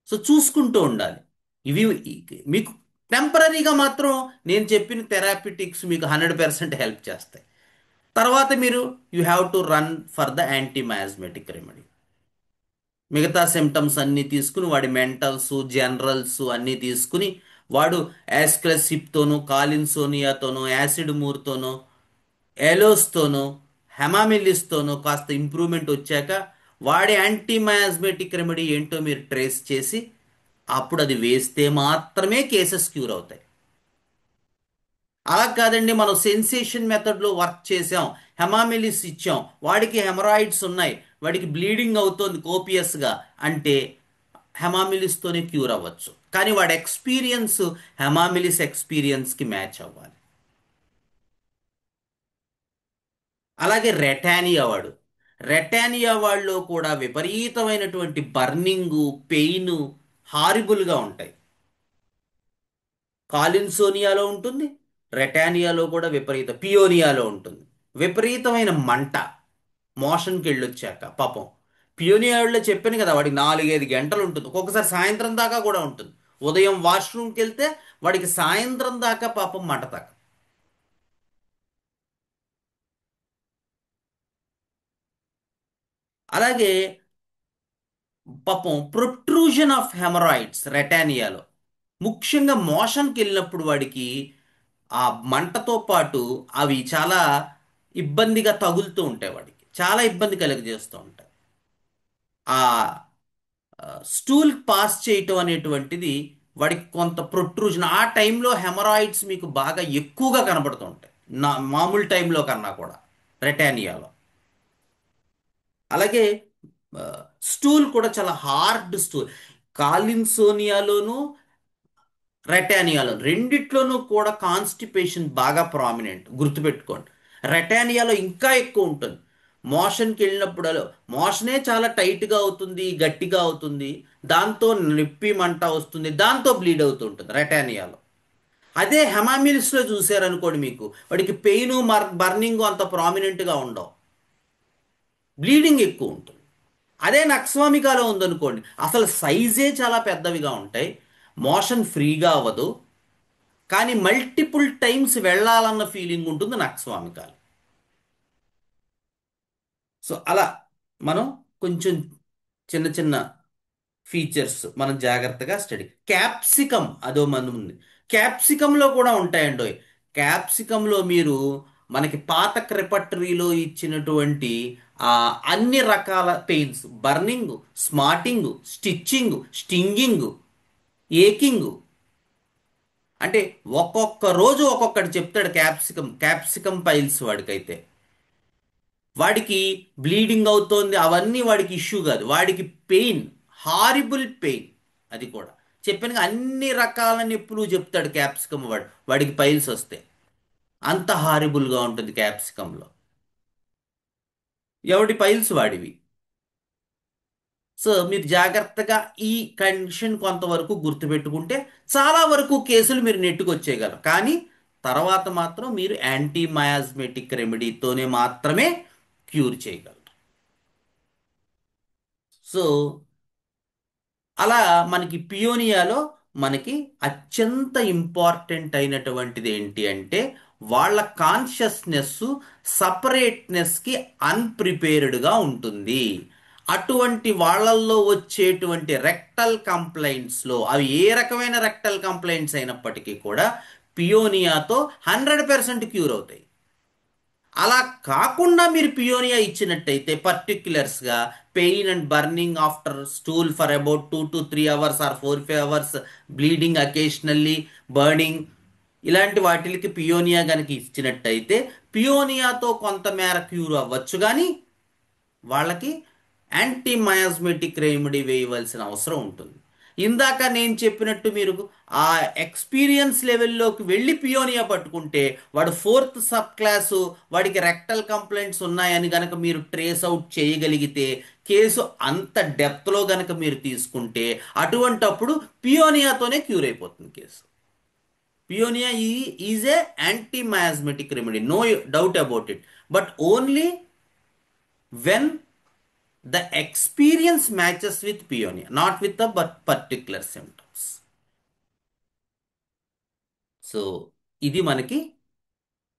S1: సో చూసుకుంటూ ఉండాలి. ఇవి మీకు టెంపరీగా మాత్రం నేను చెప్పిన థెరాపిటిక్స్ మీకు 100% హెల్ప్ చేస్తాయి. తర్వాత మీరు you have to run for the antimiasmatic remedy. మిగతా సిమ్టమ్స్ అన్నీ తీసుకుని వాడి మెంటల్స్ జనరల్స్ అన్నీ తీసుకుని వాడు యాస్క్లసిప్తోనో కాలిన్సోనియాతోనో యాసిడ్ మూర్తోనో ఎలోస్తోనో హెమామిలిస్తోనో కాస్త ఇంప్రూవ్మెంట్ వచ్చాక వాడి యాంటీమయాస్మెటిక్ రెమెడీ ఏంటో మీరు ట్రేస్ చేసి అప్పుడు అది వేస్తే మాత్రమే కేసెస్ క్యూర్ అవుతాయి. అలా కాదండి, మనం సెన్సేషన్ మెథడ్లో వర్క్ చేసాం, హెమామిలిస్ ఇచ్చాం, వాడికి హెమరాయిడ్స్ ఉన్నాయి, వాడికి బ్లీడింగ్ అవుతోంది కోపియస్గా అంటే హెమామిలిస్తోనే క్యూర్ అవ్వచ్చు, కానీ వాడి ఎక్స్పీరియన్స్ హెమామిలిస్ ఎక్స్పీరియన్స్కి మ్యాచ్ అవ్వాలి. అలాగే రెటానియా వాళ్ళలో కూడా విపరీతమైనటువంటి బర్నింగు పెయిన్ హారిబుల్గా ఉంటాయి. కాలిన్సోనియాలో ఉంటుంది, రెటానియాలో కూడా పియోనియాలో ఉంటుంది. విపరీతమైన మంట మోషన్కి వెళ్ళొచ్చాక పాపం. పియోనియాలో చెప్పాను కదా, వాడికి 4-5 గంటలు ఉంటుంది, ఒక్కొక్కసారి సాయంత్రం దాకా కూడా ఉంటుంది. ఉదయం వాష్రూమ్కి వెళ్తే వాడికి సాయంత్రం దాకా పాపం మంట తాక. అలాగే పాపం ప్రొట్రూజన్ ఆఫ్ హెమరాయిడ్స్ రెటానియాలో, ముఖ్యంగా మోషన్కి వెళ్ళినప్పుడు వాడికి ఆ మంటతో పాటు అవి చాలా ఇబ్బందిగా తగులుతూ ఉంటాయి, వాడికి చాలా ఇబ్బంది కలుగజేస్తూ ఉంటాయి. ఆ స్టూల్ పాస్ చేయటం అనేటువంటిది వాడికి కొంత ప్రొట్రూజన్. ఆ టైంలో హెమరాయిడ్స్ మీకు బాగా ఎక్కువగా కనబడుతూ ఉంటాయి మామూలు టైంలో కన్నా కూడా రెటానియాలో. అలాగే స్టూల్ కూడా చాలా హార్డ్ స్టూల్. కాలిన్సోనియాలోను రెటానియాలో రెండిట్లోనూ కూడా కాన్స్టిపేషన్ బాగా ప్రామినెంట్, గుర్తుపెట్టుకోండి. రెటానియాలో ఇంకా ఎక్కువ ఉంటుంది. మోషన్కి వెళ్ళినప్పుడు మోషనే చాలా టైట్గా అవుతుంది, గట్టిగా అవుతుంది, దాంతో నొప్పి మంట వస్తుంది, దాంతో బ్లీడ్ అవుతూ ఉంటుంది రెటానియాలో. అదే హెమామిల్స్లో చూసారనుకోండి, మీకు వాడికి పెయిన్ బర్నింగ్ అంత ప్రామినెంట్గా ఉండవు, బ్లీడింగ్ ఎక్కువ ఉంటుంది. అదే నక్స్వామికాలో ఉందనుకోండి, అసలు సైజే చాలా పెద్దవిగా ఉంటాయి, మోషన్ ఫ్రీగా అవ్వదు, కానీ మల్టిపుల్ టైమ్స్ వెళ్ళాలన్న ఫీలింగ్ ఉంటుంది నక్స్వామికాలు. సో అలా మనం కొంచెం చిన్న చిన్న ఫీచర్స్ మనం జాగ్రత్తగా స్టడీ. క్యాప్సికమ్ అదో మంది ఉంది, క్యాప్సికంలో కూడా ఉంటాయండి. క్యాప్సికంలో మీరు మనకి పాత క్రెపటరీలో ఇచ్చినటువంటి ఆ అన్ని రకాల pains, burning, smarting, stitching, stinging, aching, అంటే ఒక్కొక్క రోజు ఒక్కొక్కటి చెప్తాడు. క్యాప్సికమ్ పైల్స్ వాడికైతే, వాడికి బ్లీడింగ్ అవుతోంది అవన్నీ వాడికి ఇష్యూ కాదు, వాడికి పెయిన్, హారిబుల్ పెయిన్, అది కూడా చెప్పాను అన్ని రకాల నొప్పులు చెప్తాడు క్యాప్సికమ్ వాడికి పైల్స్ వస్తే అంత హారిబుల్గా ఉంటుంది క్యాప్సికంలో. ఎవడి పైల్స్ వాడివి. సో మీరు జాగ్రత్తగా ఈ కండిషన్ కొంతవరకు గుర్తుపెట్టుకుంటే చాలా వరకు కేసులు మీరు నెట్టుకొచ్చేయగలరు. కానీ తర్వాత మాత్రం మీరు యాంటీ మయాస్మెటిక్ రెమెడీతోనే మాత్రమే క్యూర్ చేయగలరు. సో అలా మనకి పియోనియాలో మనకి అత్యంత ఇంపార్టెంట్ అయినటువంటిది ఏంటి అంటే వాళ్ళ కాన్షియస్నెస్ సపరేట్నెస్కి అన్ప్రిపేర్డ్గా ఉంటుంది. అటువంటి వాళ్ళల్లో వచ్చేటువంటి రెక్టల్ కంప్లైంట్స్లో అవి ఏ రకమైన రెక్టల్ కంప్లైంట్స్ అయినప్పటికీ కూడా పియోనియాతో 100% క్యూర్ అవుతాయి. అలా కాకుండా మీరు పియోనియా ఇచ్చినట్టయితే పర్టిక్యులర్స్గా pain and burning after stool for about 2 to 3 hours or 4 5 hours, bleeding occasionally, burning, ఇలాంటి వాటికి పియోనియా కనుక ఇచ్చినట్టయితే పియోనియాతో కొంతమేర క్యూర్ అవ్వచ్చు. కానీ వాళ్ళకి యాంటీ మయాస్మెటిక్ రెమెడీ వేయవలసిన అవసరం ఉంటుంది. ఇందాక నేను చెప్పినట్టు మీరు ఆ ఎక్స్పీరియన్స్ లెవెల్లోకి వెళ్ళి పియోనియా పట్టుకుంటే వాడు 4th సబ్ క్లాసు వాడికి రెక్టల్ కంప్లైంట్స్ ఉన్నాయని గనక మీరు ట్రేస్ అవుట్ చేయగలిగితే కేసు అంత డెప్త్లో గనక మీరు తీసుకుంటే అటువంటప్పుడు పియోనియాతోనే క్యూర్ అయిపోతుంది case. Paeonia is a antimiasmatic remedy, no doubt about it, but only when the experience matches with peonia, not with the particular symptoms. So ఇది మనకి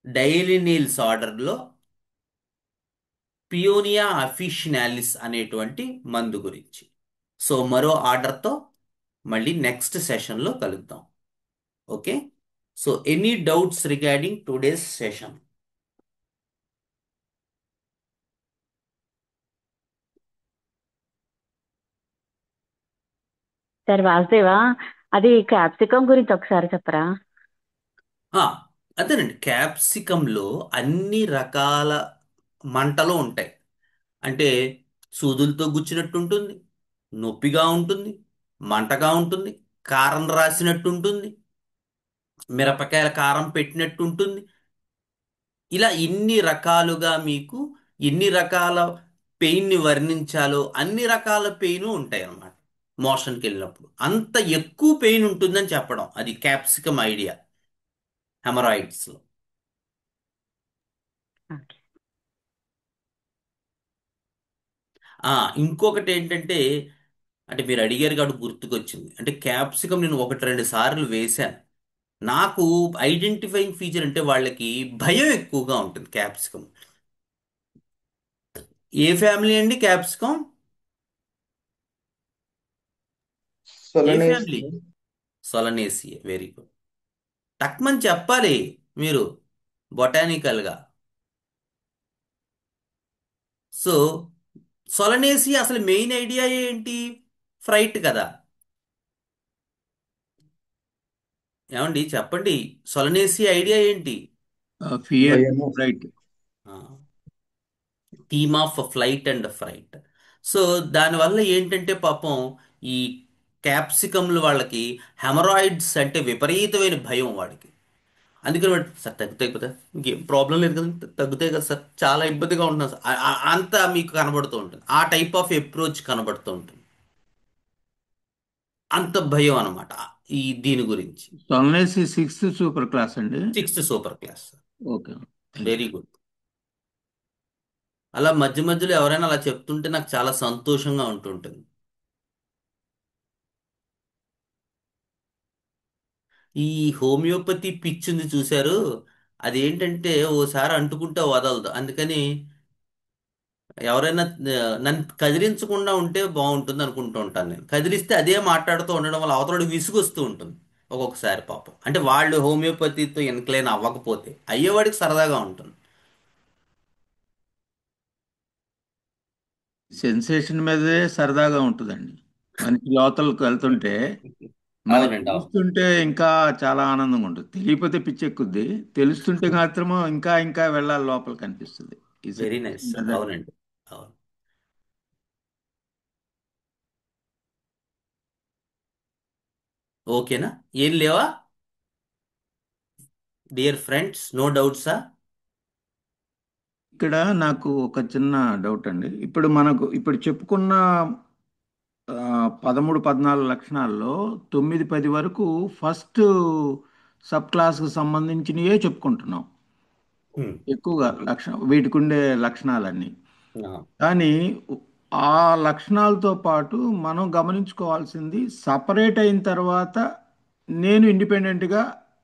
S1: డైలీ నీల్స్ ఆర్డర్లో పియోనియా అఫిషినాలిస్ అనేటువంటి మందు గురించి. సో మరో ఆర్డర్తో మళ్ళీ నెక్స్ట్ సెషన్లో కలుద్దాం. Okay. So any doubts regarding today's session?
S6: Sir Vasudeva, అది క్యాప్సికం గురించి ఒకసారి చెప్పరా?
S1: అదేనండి, క్యాప్సికంలో అన్ని రకాల మంటలు ఉంటాయి. అంటే సూదులతో గుచ్చినట్టు ఉంటుంది, నొప్పిగా ఉంటుంది, మంటగా ఉంటుంది, కారం రాసినట్టు ఉంటుంది, మిరపకాయల కారం పెట్టినట్టు ఉంటుంది. ఇలా ఇన్ని రకాలుగా మీకు ఎన్ని రకాల పెయిన్ని వర్ణించాలో అన్ని రకాల పెయిన్ ఉంటాయి అన్నమాట. మోషన్కి వెళ్ళినప్పుడు అంత ఎక్కువ పెయిన్ ఉంటుందని చెప్పడం అది క్యాప్సికం ఐడియా హెమరాయిడ్స్లో.
S6: ఓకే.
S1: ఇంకొకటి ఏంటంటే, అంటే మీరు అడిగారు కాబట్టి గుర్తుకొచ్చింది. అంటే క్యాప్సికం నేను 1 2 సార్లు వేశాను. నాకు ఐడెంటిఫైయింగ్ ఫీచర్ అంటే వాళ్ళకి భయం ఎక్కువగా ఉంటుంది క్యాప్సికం. ఏ ఫ్యామిలీ అండి క్యాప్సికం? ఏ ఫ్యామిలీ?
S3: సొలనేసి.
S1: సొలనేసియే. Very good. టక్మని చెప్పాలి మీరు బొటానికల్గా. సో సొలనేసి అసలు మెయిన్ ఐడియా ఏంటి? ఫ్రైట్ కదా. ఏమండి చెప్పండి, సొలనేసి ఐడియా ఏంటి?
S2: ఫియర్,
S3: భయము.
S2: Right.
S1: Theme of flight and fright. So దానివల్ల ఏంటంటే పాపం ఈ క్యాప్సికమ్లు వాళ్ళకి హెమరాయిడ్స్ అంటే విపరీతమైన భయం వాడికి. అందుకని వాడు సార్ తగ్గుతాయి కదా, ఇంకేం ప్రాబ్లం లేదు కదా, తగ్గుతాయి కదా సార్, చాలా ఇబ్బందిగా ఉంటున్నాను సార్, అంతా మీకు కనబడుతూ ఉంటుంది. ఆ టైప్ ఆఫ్ అప్రోచ్ కనబడుతూ ఉంటుంది. అంత భయం అనమాట ఈ దీని గురించి.
S2: సొలనేసి 6th సూపర్ క్లాస్ అండి.
S1: 6th super class.
S2: Okay.
S1: Very good. అలా మధ్య మధ్యలో ఎవరైనా అలా చెప్తుంటే నాకు చాలా సంతోషంగా ఉంటుంటుంది. ఈ హోమియోపతి పిచ్చింది చూశారు, అదేంటంటే ఓసారి అంటుకుంటే వదలదు. అందుకని ఎవరైనా నన్ను కదిలించకుండా ఉంటే బాగుంటుంది అనుకుంటూ ఉంటాను నేను. కదిలిస్తే అదే మాట్లాడుతూ ఉండడం వల్ల అవతలకి విసుగొస్తూ ఉంటుంది ఒక్కొక్కసారి పాపం. అంటే వాళ్ళు హోమియోపతితో ఇన్క్లైన్ అవ్వకపోతే అయ్యేవాడికి సరదాగా ఉంటుంది.
S2: సెన్సేషన్ మీదే సరదాగా ఉంటుందండి. మనకి లోతలకు వెళ్తుంటే మనకి
S1: అవునండి, అవును.
S2: తెలుస్తుంటే ఇంకా చాలా ఆనందంగా ఉంటుంది. తెలియకపోతే పిచ్చెక్కుద్ది, తెలుస్తుంటే మాత్రము ఇంకా ఇంకా వెళ్ళాలి లోపలికి అనిపిస్తుంది. ఈ
S1: వెరీ నైస్
S2: సెన్సేషన్
S1: సార్.
S2: అదే.
S1: అవునండి, అవును. ఓకేనా? ఏం లేవా డియర్ ఫ్రెండ్స్? నో డౌట్సా?
S2: ఇక్కడ నాకు ఒక చిన్న డౌట్ అండి. ఇప్పుడు చెప్పుకున్న 13, 14 లక్షణాల్లో 9, 10 వరకు ఫస్ట్ సబ్ క్లాస్కి సంబంధించినవే చెప్పుకుంటున్నాం.
S1: హ్మ్.
S2: ఎక్కువగా వీటికి ఉండే లక్షణాలన్నీ.
S1: ఆ,
S2: కానీ ఆ లక్షణాలతో పాటు మనం గమనించుకోవాల్సింది, సపరేట్ అయిన తర్వాత నేను ఇండిపెండెంట్గా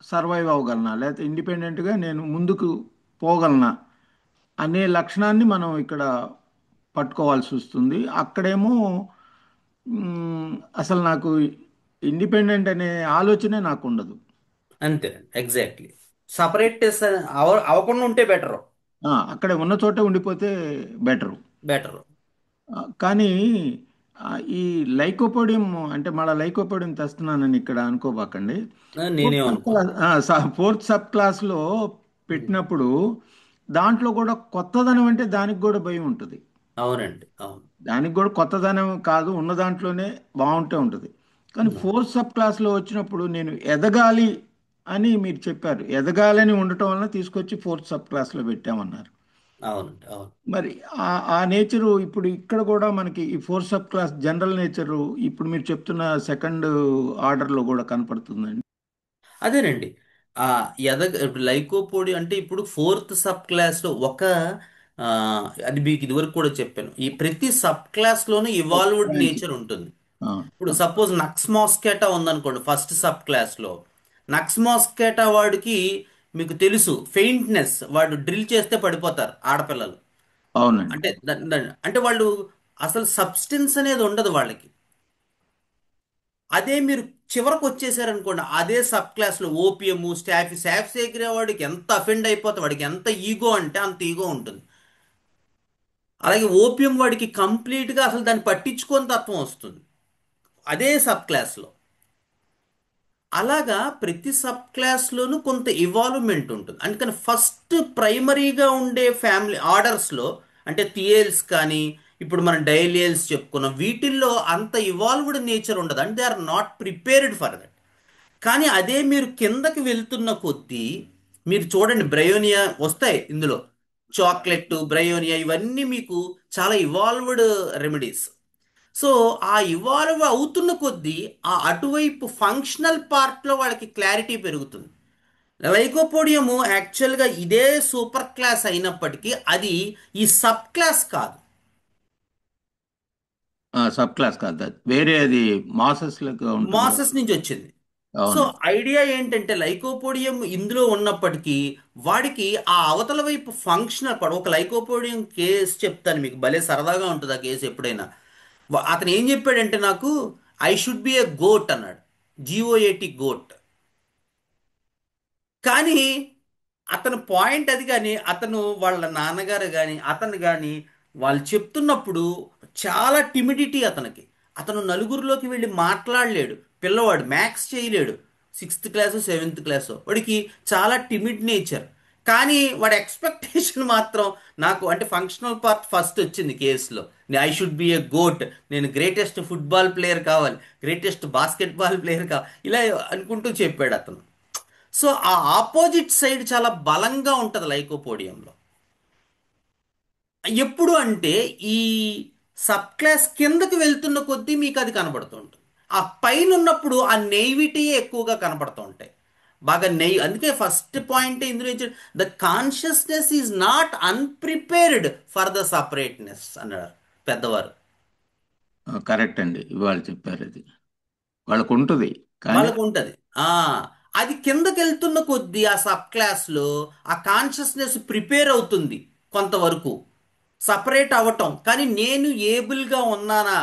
S2: సర్వైవ్ అవ్వగలనా, లేకపోతే ఇండిపెండెంట్గా నేను ముందుకు పోగలనా అనే లక్షణాన్ని మనం ఇక్కడ పట్టుకోవాల్సి వస్తుంది. అక్కడేమో మ్, అసలు నాకు ఇండిపెండెంట్ అనే ఆలోచనే నాకు ఉండదు.
S1: అంతేనండి, ఎగ్జాక్ట్లీ. సపరేట్ అవ్వకుండా ఉంటే బెటర్.
S2: అక్కడే ఉన్న చోటే ఉండిపోతే బెటరు.
S1: బెటర్.
S2: కానీ ఆ, ఈ లైకోపోడియం, అంటే మళ్ళీ లైకోపోడియం తెస్తున్నానని ఇక్కడ అనుకోబాకండి.
S1: నేనేమనుకోను.
S2: ఫోర్త్ సబ్ క్లాస్లో పెట్టినప్పుడు దాంట్లో కూడా కొత్తదనం, అంటే దానికి కూడా భయం ఉంటుంది.
S1: అవునండి, అవును.
S2: దానికి కూడా కొత్తదనం కాదు, ఉన్న దాంట్లోనే బాగుంటే ఉంటుంది. కానీ ఫోర్త్ సబ్ క్లాస్లో వచ్చినప్పుడు నేను ఎదగాలి అని మీరు చెప్పారు. ఎదగాలని ఉండటం వలన తీసుకొచ్చి ఫోర్త్ సబ్ క్లాస్లో పెట్టామన్నారు.
S1: అవునండి, అవును.
S2: మరి ఆ నేచరు ఇప్పుడు ఇక్కడ కూడా మనకి ఈ fourth sub class general nature ఇప్పుడు మీరు చెప్తున్న సెకండ్ ఆర్డర్లో కూడా కనపడుతుందండి.
S1: అదేనండి. ఆ ఇప్పుడు లైకోపోడి అంటే ఇప్పుడు ఫోర్త్ సబ్ క్లాస్లో ఆ, అది మీకు ఇదివరకు కూడా చెప్పాను, ఈ ప్రతి సబ్ క్లాస్లోనూ ఇవాల్వ్డ్
S2: బ్రాంచ్.
S1: నేచర్ ఉంటుంది.
S2: ఆ,
S1: ఇప్పుడు సపోజ్ నక్స్ మాస్కేటా ఉందనుకోండి ఫస్ట్ సబ్ క్లాస్లో. నక్స్ మాస్కేటా వాడికి మీకు తెలుసు ఫెయింట్నెస్, వాడు డ్రిల్ చేస్తే పడిపోతారు ఆడపిల్లలు.
S2: అవునండి.
S1: అంటే అంటే వాళ్ళు అసలు సబ్స్టెన్స్ అనేది ఉండదు వాళ్ళకి. అదే మీరు చివరకు వచ్చేసారనుకోండి, అదే సబ్ క్లాస్లో ఓపియము స్టాఫ్ సేకరే వాడికి ఎంత అఫెండ్ అయిపోతే, వాడికి ఎంత ఈగో అంటే అంత ఈగో ఉంటుంది. అలాగే ఓపియం వాడికి కంప్లీట్గా అసలు దాన్ని పట్టించుకొని తత్వం వస్తుంది అదే సబ్ క్లాస్లో. అలాగా ప్రతి సబ్ క్లాస్లోనూ కొంత ఇవాల్వ్మెంట్ ఉంటుంది. అందుకని ఫస్ట్ ప్రైమరీగా ఉండే ఫ్యామిలీ ఆర్డర్స్లో, అంటే థియల్స్ కానీ ఇప్పుడు మనం డైలియల్స్ చెప్పుకున్నాం, వీటిల్లో అంత ఇవాల్వ్డ్ నేచర్ ఉండదు, అంటే they are not prepared for that. కానీ అదే మీరు కిందకి వెళ్తున్న కొద్దీ మీరు చూడండి, బ్రయోనియా వస్తాయి ఇందులో. చాక్లెట్, బ్రయోనియా ఇవన్నీ మీకు చాలా ఇవాల్వ్డ్ రెమెడీస్. సో ఆ ఇవాల్వ్ అవుతున్న కొద్దీ ఆ అటువైపు ఫంక్షనల్ పార్ట్లో వాళ్ళకి క్లారిటీ పెరుగుతుంది. లైకోపోడియము యాక్చువల్గా ఇదే సూపర్ క్లాస్ అయినప్పటికీ అది ఈ సబ్ క్లాస్ కాదు.
S2: సబ్ క్లాస్ కాదు అది, వేరే అది మాసెస్ లెక్క ఉంటుంది కదా.
S1: మాసెస్ నుంచి వచ్చింది. సో
S2: అవునండి.
S1: ఐడియా ఏంటంటే లైకోపోడియం ఇందులో ఉన్నప్పటికీ వాడికి ఆ అవతల వైపు ఫంక్షనల్ పార్ట్, ఒక లైకోపోడియం కేసు చెప్తాను మీకు, భలే సరదాగా ఉంటుంది ఆ కేసు ఎప్పుడైనా. అతను ఏం చెప్పాడంటే నాకు, I should be a goat అన్నాడు. GOAT, goat. కానీ అతను పాయింట్ అది. కానీ అతను వాళ్ళ నాన్నగారు కానీ అతను కానీ వాళ్ళు చెప్తున్నప్పుడు చాలా టిమిడిటీ అతనికి. అతను నలుగురిలోకి వెళ్ళి మాట్లాడలేడు. పిల్లవాడు మ్యాథ్స్ చేయలేడు. సిక్స్త్ క్లాసు, సెవెంత్ క్లాసు, వాడికి చాలా టిమిడ్ నేచర్. కానీ వాడి ఎక్స్పెక్టేషన్ మాత్రం, నాకు అంటే ఫంక్షనల్ పార్ట్ ఫస్ట్ వచ్చింది కేసులో, I should be a goat, నేను గ్రేటెస్ట్ ఫుట్బాల్ ప్లేయర్ కావాలి, గ్రేటెస్ట్ బాస్కెట్బాల్ ప్లేయర్ కావాలి, ఇలా అనుకుంటూ చెప్పాడు అతను. సో ఆ ఆపోజిట్ సైడ్ చాలా బలంగా ఉంటుంది లైకోపోడియంలో. ఎప్పుడు అంటే ఈ సబ్ క్లాస్ కిందకి వెళ్తున్న కొద్దీ మీకు అది కనబడుతూ ఉంటుంది. ఆ పైన ఉన్నప్పుడు ఆ నెయివిటీ ఎక్కువగా కనపడుతూ ఉంటాయి. బాగా అందుకే ఫస్ట్ పాయింట్ ఇందులో the consciousness is not unprepared for the separateness అన్నారు పెద్దవారు.
S2: కరెక్ట్ అండి, ఇవాళ చెప్పారు అది. వాళ్ళకు ఉంటుంది కానీ.
S1: వాళ్ళకు ఉంటది. ఆ అది కిందకి వెళ్తున్న కొద్దీ ఆ సబ్ క్లాస్లో ఆ కాన్షియస్నెస్ ప్రిపేర్ అవుతుంది కొంతవరకు సపరేట్ అవ్వటం. కానీ నేను ఏబుల్గా ఉన్నానా,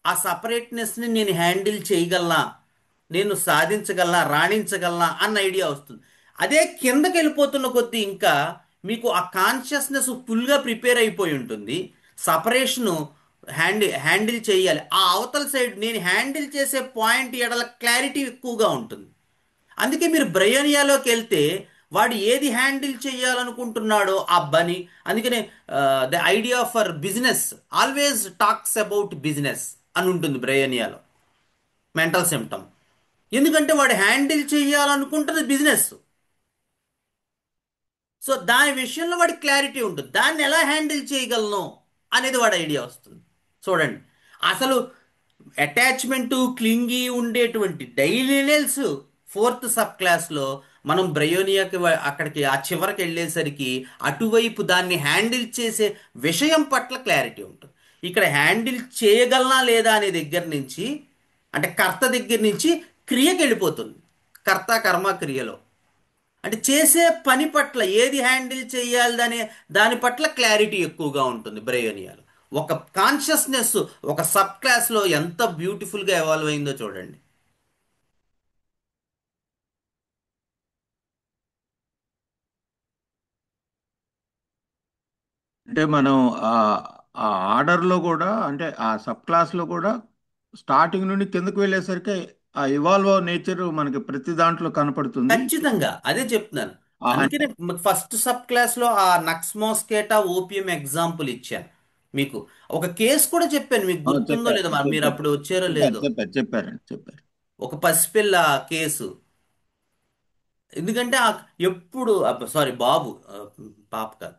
S1: ఆ సపరేట్నెస్ని నేను హ్యాండిల్ చేయగలనా, నేను సాధించగలనా, రాణించగలనా అన్న ఐడియా వస్తుంది. అదే కిందకి వెళ్ళిపోతున్న కొద్దీ ఇంకా మీకు ఆ కాన్షియస్నెస్ ఫుల్గా ప్రిపేర్ అయిపోయి ఉంటుంది. సపరేషను హ్యాండిల్ చేయాలి. ఆ అవతల సైడ్ నేను హ్యాండిల్ చేసే పాయింట్ ఎడల క్లారిటీ ఎక్కువగా ఉంటుంది. అందుకే మీరు బ్రయోనియాలోకి వెళ్తే వాడు ఏది హ్యాండిల్ చేయాలనుకుంటున్నాడో ఆ బని. అందుకనే the idea for business always talks about business అని ఉంటుంది బ్రయోనియాలో. మెంటల్ సిమ్టమ్ ఎందుకంటే వాడు హ్యాండిల్ చేయాలనుకుంటున్నది బిజినెస్. సో దాని విషయంలో వాడికి క్లారిటీ ఉంటుంది, దాన్ని ఎలా హ్యాండిల్ చేయగలను అనేది వాడి ఐడియా వస్తుంది. చూడండి, అసలు అటాచ్మెంట్ క్లింగి ఉండేటువంటి డైలీనెల్స్ ఫోర్త్ సబ్ క్లాస్లో మనం బ్రయోనియాకి అక్కడికి ఆ చివరికి వెళ్ళేసరికి అటువైపు దాన్ని హ్యాండిల్ చేసే విషయం పట్ల క్లారిటీ ఉంటుంది. ఇక్కడ హ్యాండిల్ చేయగలనా లేదా అనే దగ్గర నుంచి, అంటే కర్త దగ్గర నుంచి క్రియకి వెళ్ళిపోతుంది. కర్త కర్మ క్రియలో అంటే చేసే పని పట్ల ఏది హ్యాండిల్ చేయాలి అనే దాని పట్ల క్లారిటీ ఎక్కువగా ఉంటుంది బ్రెయోనియాలో. ఒక కాన్షియస్నెస్ ఒక సబ్ క్లాస్లో ఎంత బ్యూటిఫుల్గా ఎవాల్వ్ అయిందో చూడండి.
S2: అంటే మనం ఆ ఆ ఆర్డర్లో కూడా, అంటే ఆ సబ్ క్లాస్లో కూడా స్టార్టింగ్ నుండి కిందకు వెళ్ళేసరికి ఆ ఇవాల్వ్ నేచర్ మనకి ప్రతి దాంట్లో కనపడుతుంది.
S1: ఖచ్చితంగా అదే చెప్తున్నాను.
S2: అంటే
S1: అందుకనే ఫస్ట్ సబ్ క్లాస్లో ఆ నక్స్ మోస్కేటా ఓపియం ఎగ్జాంపుల్ ఇచ్చాను మీకు. ఒక కేసు కూడా చెప్పాను, మీకు గుర్తుందో
S2: చెప్పారు
S1: లేదో, మరి మీరు
S2: చెప్పారు
S1: అప్పుడు వచ్చారో
S2: చెప్పారు
S1: లేదో.
S2: చెప్పారు చెప్పారండి చెప్పారు.
S1: ఒక పసిపిల్ల కేసు. ఎందుకంటే ఎప్పుడు సారీ బాబు, పాప కాదు.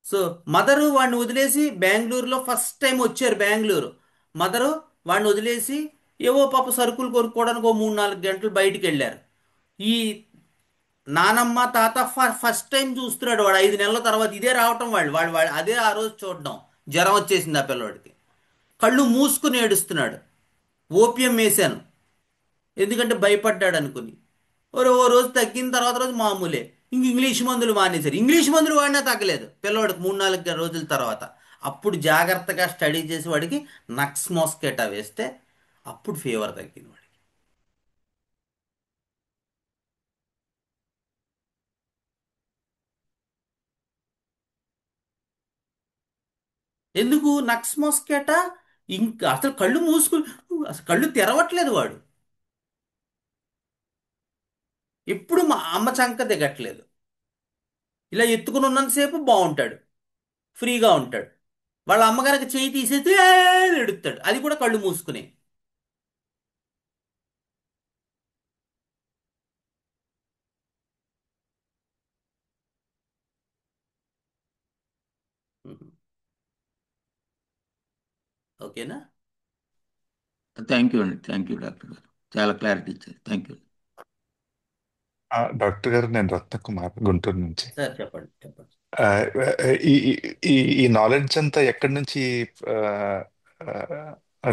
S1: సో మదరు వాడిని వదిలేసి బెంగళూరులో ఫస్ట్ టైం వచ్చారు బెంగళూరు. మదరు వాడిని వదిలేసి ఏవో పాప సరుకులు కొనుక్కోవడానికి ఓ 3-4 గంటలు బయటికి వెళ్ళారు. ఈ నానమ్మ తాత ఫస్ట్ టైం చూస్తున్నాడు. వాడు 5 నెలల తర్వాత ఇదే రావటం, వాళ్ళు వాడు వాడు అదే ఆ రోజు చూడడం. జ్వరం వచ్చేసింది ఆ పిల్లవాడికి. కళ్ళు మూసుకుని ఏడుస్తున్నాడు. ఓపియం వేశాను, ఎందుకంటే భయపడ్డాడు అనుకుని. ఓ రోజు తగ్గిన తర్వాత రోజు మామూలే. ఇంగ్లీష్ మందులు మానేశారు. ఇంగ్లీష్ మందులు వాడినా తగ్గలేదు పిల్లవాడికి 3-4 రోజుల తర్వాత. అప్పుడు జాగ్రత్తగా స్టడీ చేసి వాడికి నక్స్ మోస్కేటా వేస్తే అప్పుడు ఫీవర్ తగ్గింది వాడికి. ఎందుకు నక్స్ మోస్కేటా? ఇంకా అసలు కళ్ళు మూసుకుని, అసలు కళ్ళు తెరవట్లేదు వాడు. ఎప్పుడు మా అమ్మ చంక దిగట్లేదు. ఇలా ఎత్తుకుని ఉన్నంతసేపు బాగుంటాడు, ఫ్రీగా ఉంటాడు. వాళ్ళ అమ్మగారికి చేయి తీసేస్తే "ఏ" అని ఎడుతాడు, అది కూడా కళ్ళు మూసుకుని. ఓకేనా?
S2: థ్యాంక్ యూ అండి, థ్యాంక్ యూ డాక్టర్ గారు, చాలా క్లారిటీ ఇచ్చారు, థ్యాంక్ యూ.
S7: డాక్టర్ గారు, నేను రత్నకుమార్, గుంటూరు నుంచి.
S1: సార్ చెప్పండి చెప్పండి.
S7: ఆ, ఈ ఈ ఈ నాలెడ్జ్ అంతా ఎక్కడి నుంచి,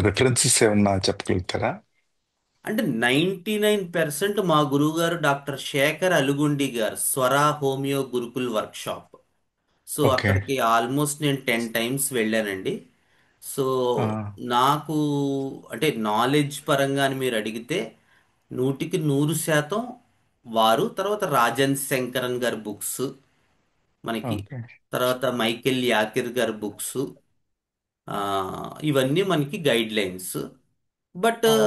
S7: రిఫరెన్సెస్ ఏమన్నా చెప్పగలుగుతారా?
S1: అంటే 99% మా గురువు గారు డాక్టర్ శేఖర్ అలుగుండి గారు, స్వర homeo Gurukul workshop. So
S7: okay.
S1: అక్కడికి ఆల్మోస్ట్ నేను 10 టైమ్స్ వెళ్ళానండి. సో
S7: ఆ,
S1: నాకు అంటే నాలెడ్జ్ పరంగా అని మీరు అడిగితే 100% వారు, తర్వాత రాజన్ శంకరన్ గారి బుక్స్ మనకి,
S7: ఓకే.
S1: తర్వాత మైకేల్ యాకిర్ గారి బుక్స్, ఇవన్నీ మనకి గైడ్ లైన్స్. బట్
S7: ఆ,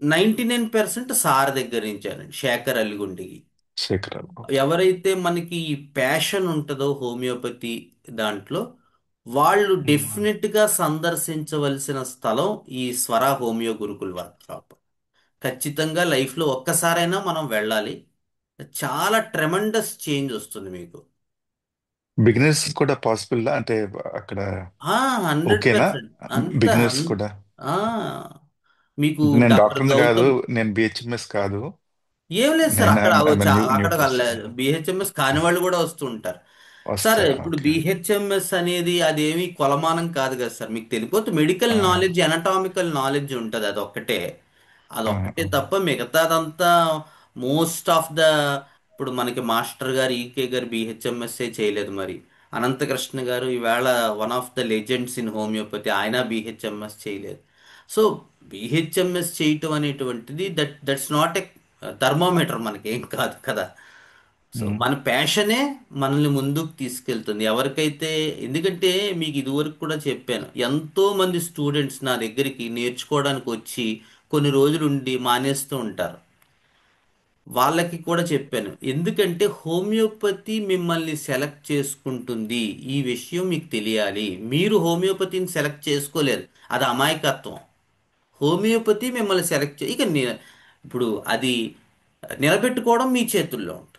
S1: 99% సార్ దగ్గర నుంచానండి, శేఖర్ అల్లిగుండికి.
S7: శేఖర్. ఓకే.
S1: ఎవరైతే మనకి ప్యాషన్ ఉంటుందో హోమియోపతి దాంట్లో, వాళ్ళు
S7: ఉమ్.
S1: డెఫినెట్గా సందర్శించవలసిన స్థలం ఈ స్వర హోమియో గురుకుల్ వర్క్షాప్. ఖచ్చితంగా లైఫ్లో ఒక్కసారైనా మనం వెళ్ళాలి. చాలా ట్రెమండస్ చేంజ్ వస్తుంది మీకు.
S7: బిగినర్స్ కూడా పాసిబుల్ అంటే అక్కడ
S1: 100%.
S7: ఓకేనా?
S1: అంత
S7: బిగినర్స్ కూడా.
S1: ఆ, మీకు
S7: నేను
S1: అక్కడ
S7: డాక్టర్ని కాదు,
S1: గౌతమ్
S7: నేను బిహెచ్ఎంఎస్ కాదు,
S1: ఏం లేదు సార్.
S7: నేను
S1: అక్కడ
S7: న్యూ
S1: అక్కడ
S7: ప్రాసెస్
S1: బిహెచ్ఎంఎస్ కాని వాళ్ళు కూడా వస్తూ ఉంటారు. సార్
S7: వస్తారా?
S1: ఇప్పుడు
S7: ఓకే.
S1: బిహెచ్ఎంఎస్ అనేది అదేమి కొలమానం కాదు కదా సార్. మీకు తెలియకపోతే మెడికల్
S7: ఆ,
S1: నాలెడ్జ్, ఎనటామికల్ నాలెడ్జ్ ఉంటుంది, అదొక్కటే.
S7: ఆ,
S1: అదొక్కటే
S7: ఆ.
S1: తప్ప మిగతాదంతా మోస్ట్ ఆఫ్ ద, ఇప్పుడు మనకి మాస్టర్ గారు ఈకే గారు బిహెచ్ఎంఎస్ఏ చేయలేదు మరి. అనంతకృష్ణ గారు ఈవేళ one of the legends in homeopathy, ఆయన బిహెచ్ఎంఎస్ చేయలేదు. సో బిహెచ్ఎంఎస్ చేయటం అనేటువంటిది దట్స్ నాట్ ఎ థర్మోమీటర్, మనకేం కాదు కదా. సో
S7: ఉమ్.
S1: మన ప్యాషనే మనల్ని ముందుకు తీసుకెళ్తుంది ఎవరికైతే. ఎందుకంటే మీకు ఇదివరకు కూడా చెప్పాను, ఎంతో మంది స్టూడెంట్స్ నా దగ్గరికి నేర్చుకోవడానికి వచ్చి కొన్ని రోజులు ఉండి మానేస్తూ ఉంటారు. వాళ్ళకి కూడా చెప్పాను, ఎందుకంటే హోమియోపతి మిమ్మల్ని సెలెక్ట్ చేసుకుంటుంది, ఈ విషయం మీకు తెలియాలి. మీరు హోమియోపతిని సెలెక్ట్ చేసుకోలేదు, అది అమాయకత్వం. హోమియోపతి మిమ్మల్ని సెలెక్ట్ ఇక ఇప్పుడు అది నిలబెట్టుకోవడం మీ చేతుల్లో ఉంటుంది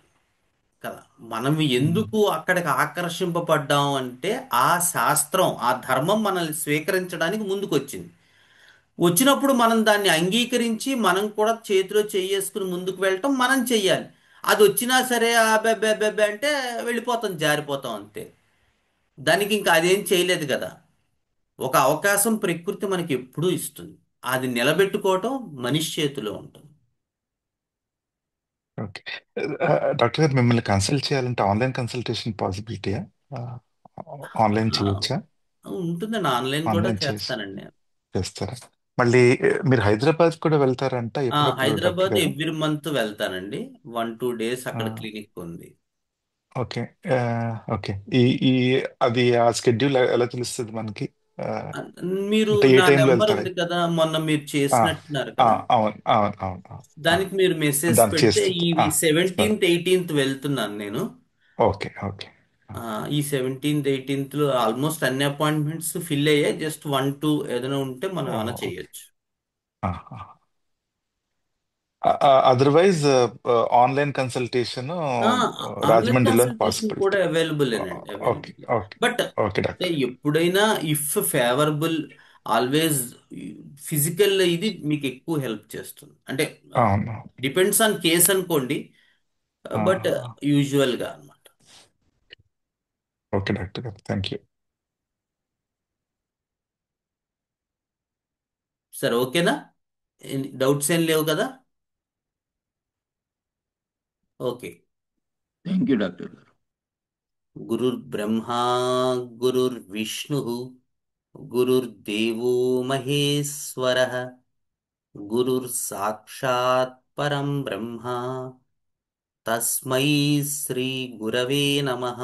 S1: కదా. మనం ఎందుకు అక్కడికి ఆకర్షింపబడ్డాం అంటే ఆ శాస్త్రం, ఆ ధర్మం మనల్ని స్వీకరించడానికి ముందుకు వచ్చింది. వచ్చినప్పుడు మనం దాన్ని అంగీకరించి మనం కూడా చేతిలో చేసుకుని ముందుకు వెళ్ళటం మనం చెయ్యాలి. అది వచ్చినా సరే అబ్బెబ్బెబ్బెబ్బే అంటే వెళ్ళిపోతాం, జారిపోతాం అంతే. దానికి ఇంకా అదేం చేయలేదు కదా. ఒక అవకాశం ప్రకృతి మనకి ఎప్పుడూ ఇస్తుంది. అది నిలబెట్టుకోవటం మనిషి చేతిలో ఉంటుంది.
S7: ఓకే. డాక్టర్ గారు, మిమ్మల్ని కన్సల్ట్ చేయాలంటే ఆన్లైన్ కన్సల్టేషన్ పాసిబిలిటీయా? ఆన్లైన్
S1: ఆ,
S7: చేయొచ్చా?
S1: ఉంటుందండి, ఆన్లైన్ కూడా
S7: ఆన్లైన్ చేసి
S1: చేస్తానండి నేను.
S7: చేస్తారా? మళ్ళీ మీరు హైదరాబాద్ కూడా వెళ్తారంట ఎప్పుడప్పుడు డాక్టర్
S1: హైదరాబాద్
S7: గారు?
S1: ఎవ్రీ మంత్ వెళ్తానండి. 1-2 డేస్ అక్కడ క్లినిక్ ఉంది.
S7: ఓకే. ఓకే. ఈ ఈ అది ఆ స్కెడ్యూల్ ఎలా తెలుస్తుంది మనకి? ఆ,
S1: ఆ, మీరు
S7: అంటే ఏ
S1: నా
S7: టైంలో
S1: నెంబర్
S7: వెళ్తారు?
S1: ఉంది కదా, మొన్న మీరు
S7: ఆ,
S1: చేసినట్టున్నారు
S7: ఆ,
S1: కదా,
S7: అవును అవును అవును అవును.
S1: దానికి మీరు మెసేజ్
S7: దాన్ని
S1: పెడితే
S7: చేస్తుంది.
S1: ఈ
S7: సరే.
S1: 17th 18th వెళ్తున్నాను నేను.
S7: Okay okay.
S1: ఆ, ఈ 17th 18th ఆల్మోస్ట్ అన్ని అపాయింట్మెంట్స్ ఫిల్ అయ్యాయి. జస్ట్ 1-2 ఏదైనా ఉంటే మనం ఏమైనా
S7: ఓకే.
S1: చేయొచ్చు.
S7: అదర్వైజ్ ఆన్లైన్ కన్సల్టేషన్
S1: ఆ, ఆన్లైన్
S7: రాజమండ్రిలో
S1: కన్సల్టేషన్ కూడా
S7: possibility.
S1: Available
S7: okay
S1: available.
S7: Okay.
S1: But
S7: okay
S1: అంటే
S7: డాక్టర్.
S1: ఎప్పుడైనా ఇఫ్ ఫేవరబుల్, ఆల్వేస్ ఫిజికల్ ఇది మీకు ఎక్కువ హెల్ప్ చేస్తుంది. అంటే
S7: అవును.
S1: డిపెండ్స్ ఆన్ కేస్ అనుకోండి,
S7: ఆ,
S1: బట్ యూజువల్గా అన్నమాట.
S7: ఓకే డాక్టర్ గారు, థ్యాంక్ యూ.
S1: సరే, ఓకేనా? డౌట్స్ ఏం లేవు కదా? ఓకే.
S2: థ్యాంక్ యూ డాక్టర్ గారు.
S1: గురుర్బ్రహ్మా గురుర్విష్ణు గురుర్దేవో మహేశ్వరः, గురుర్ సాక్షాత్ పరం బ్రహ్మ, తస్మై శ్రీ గురవే నమః.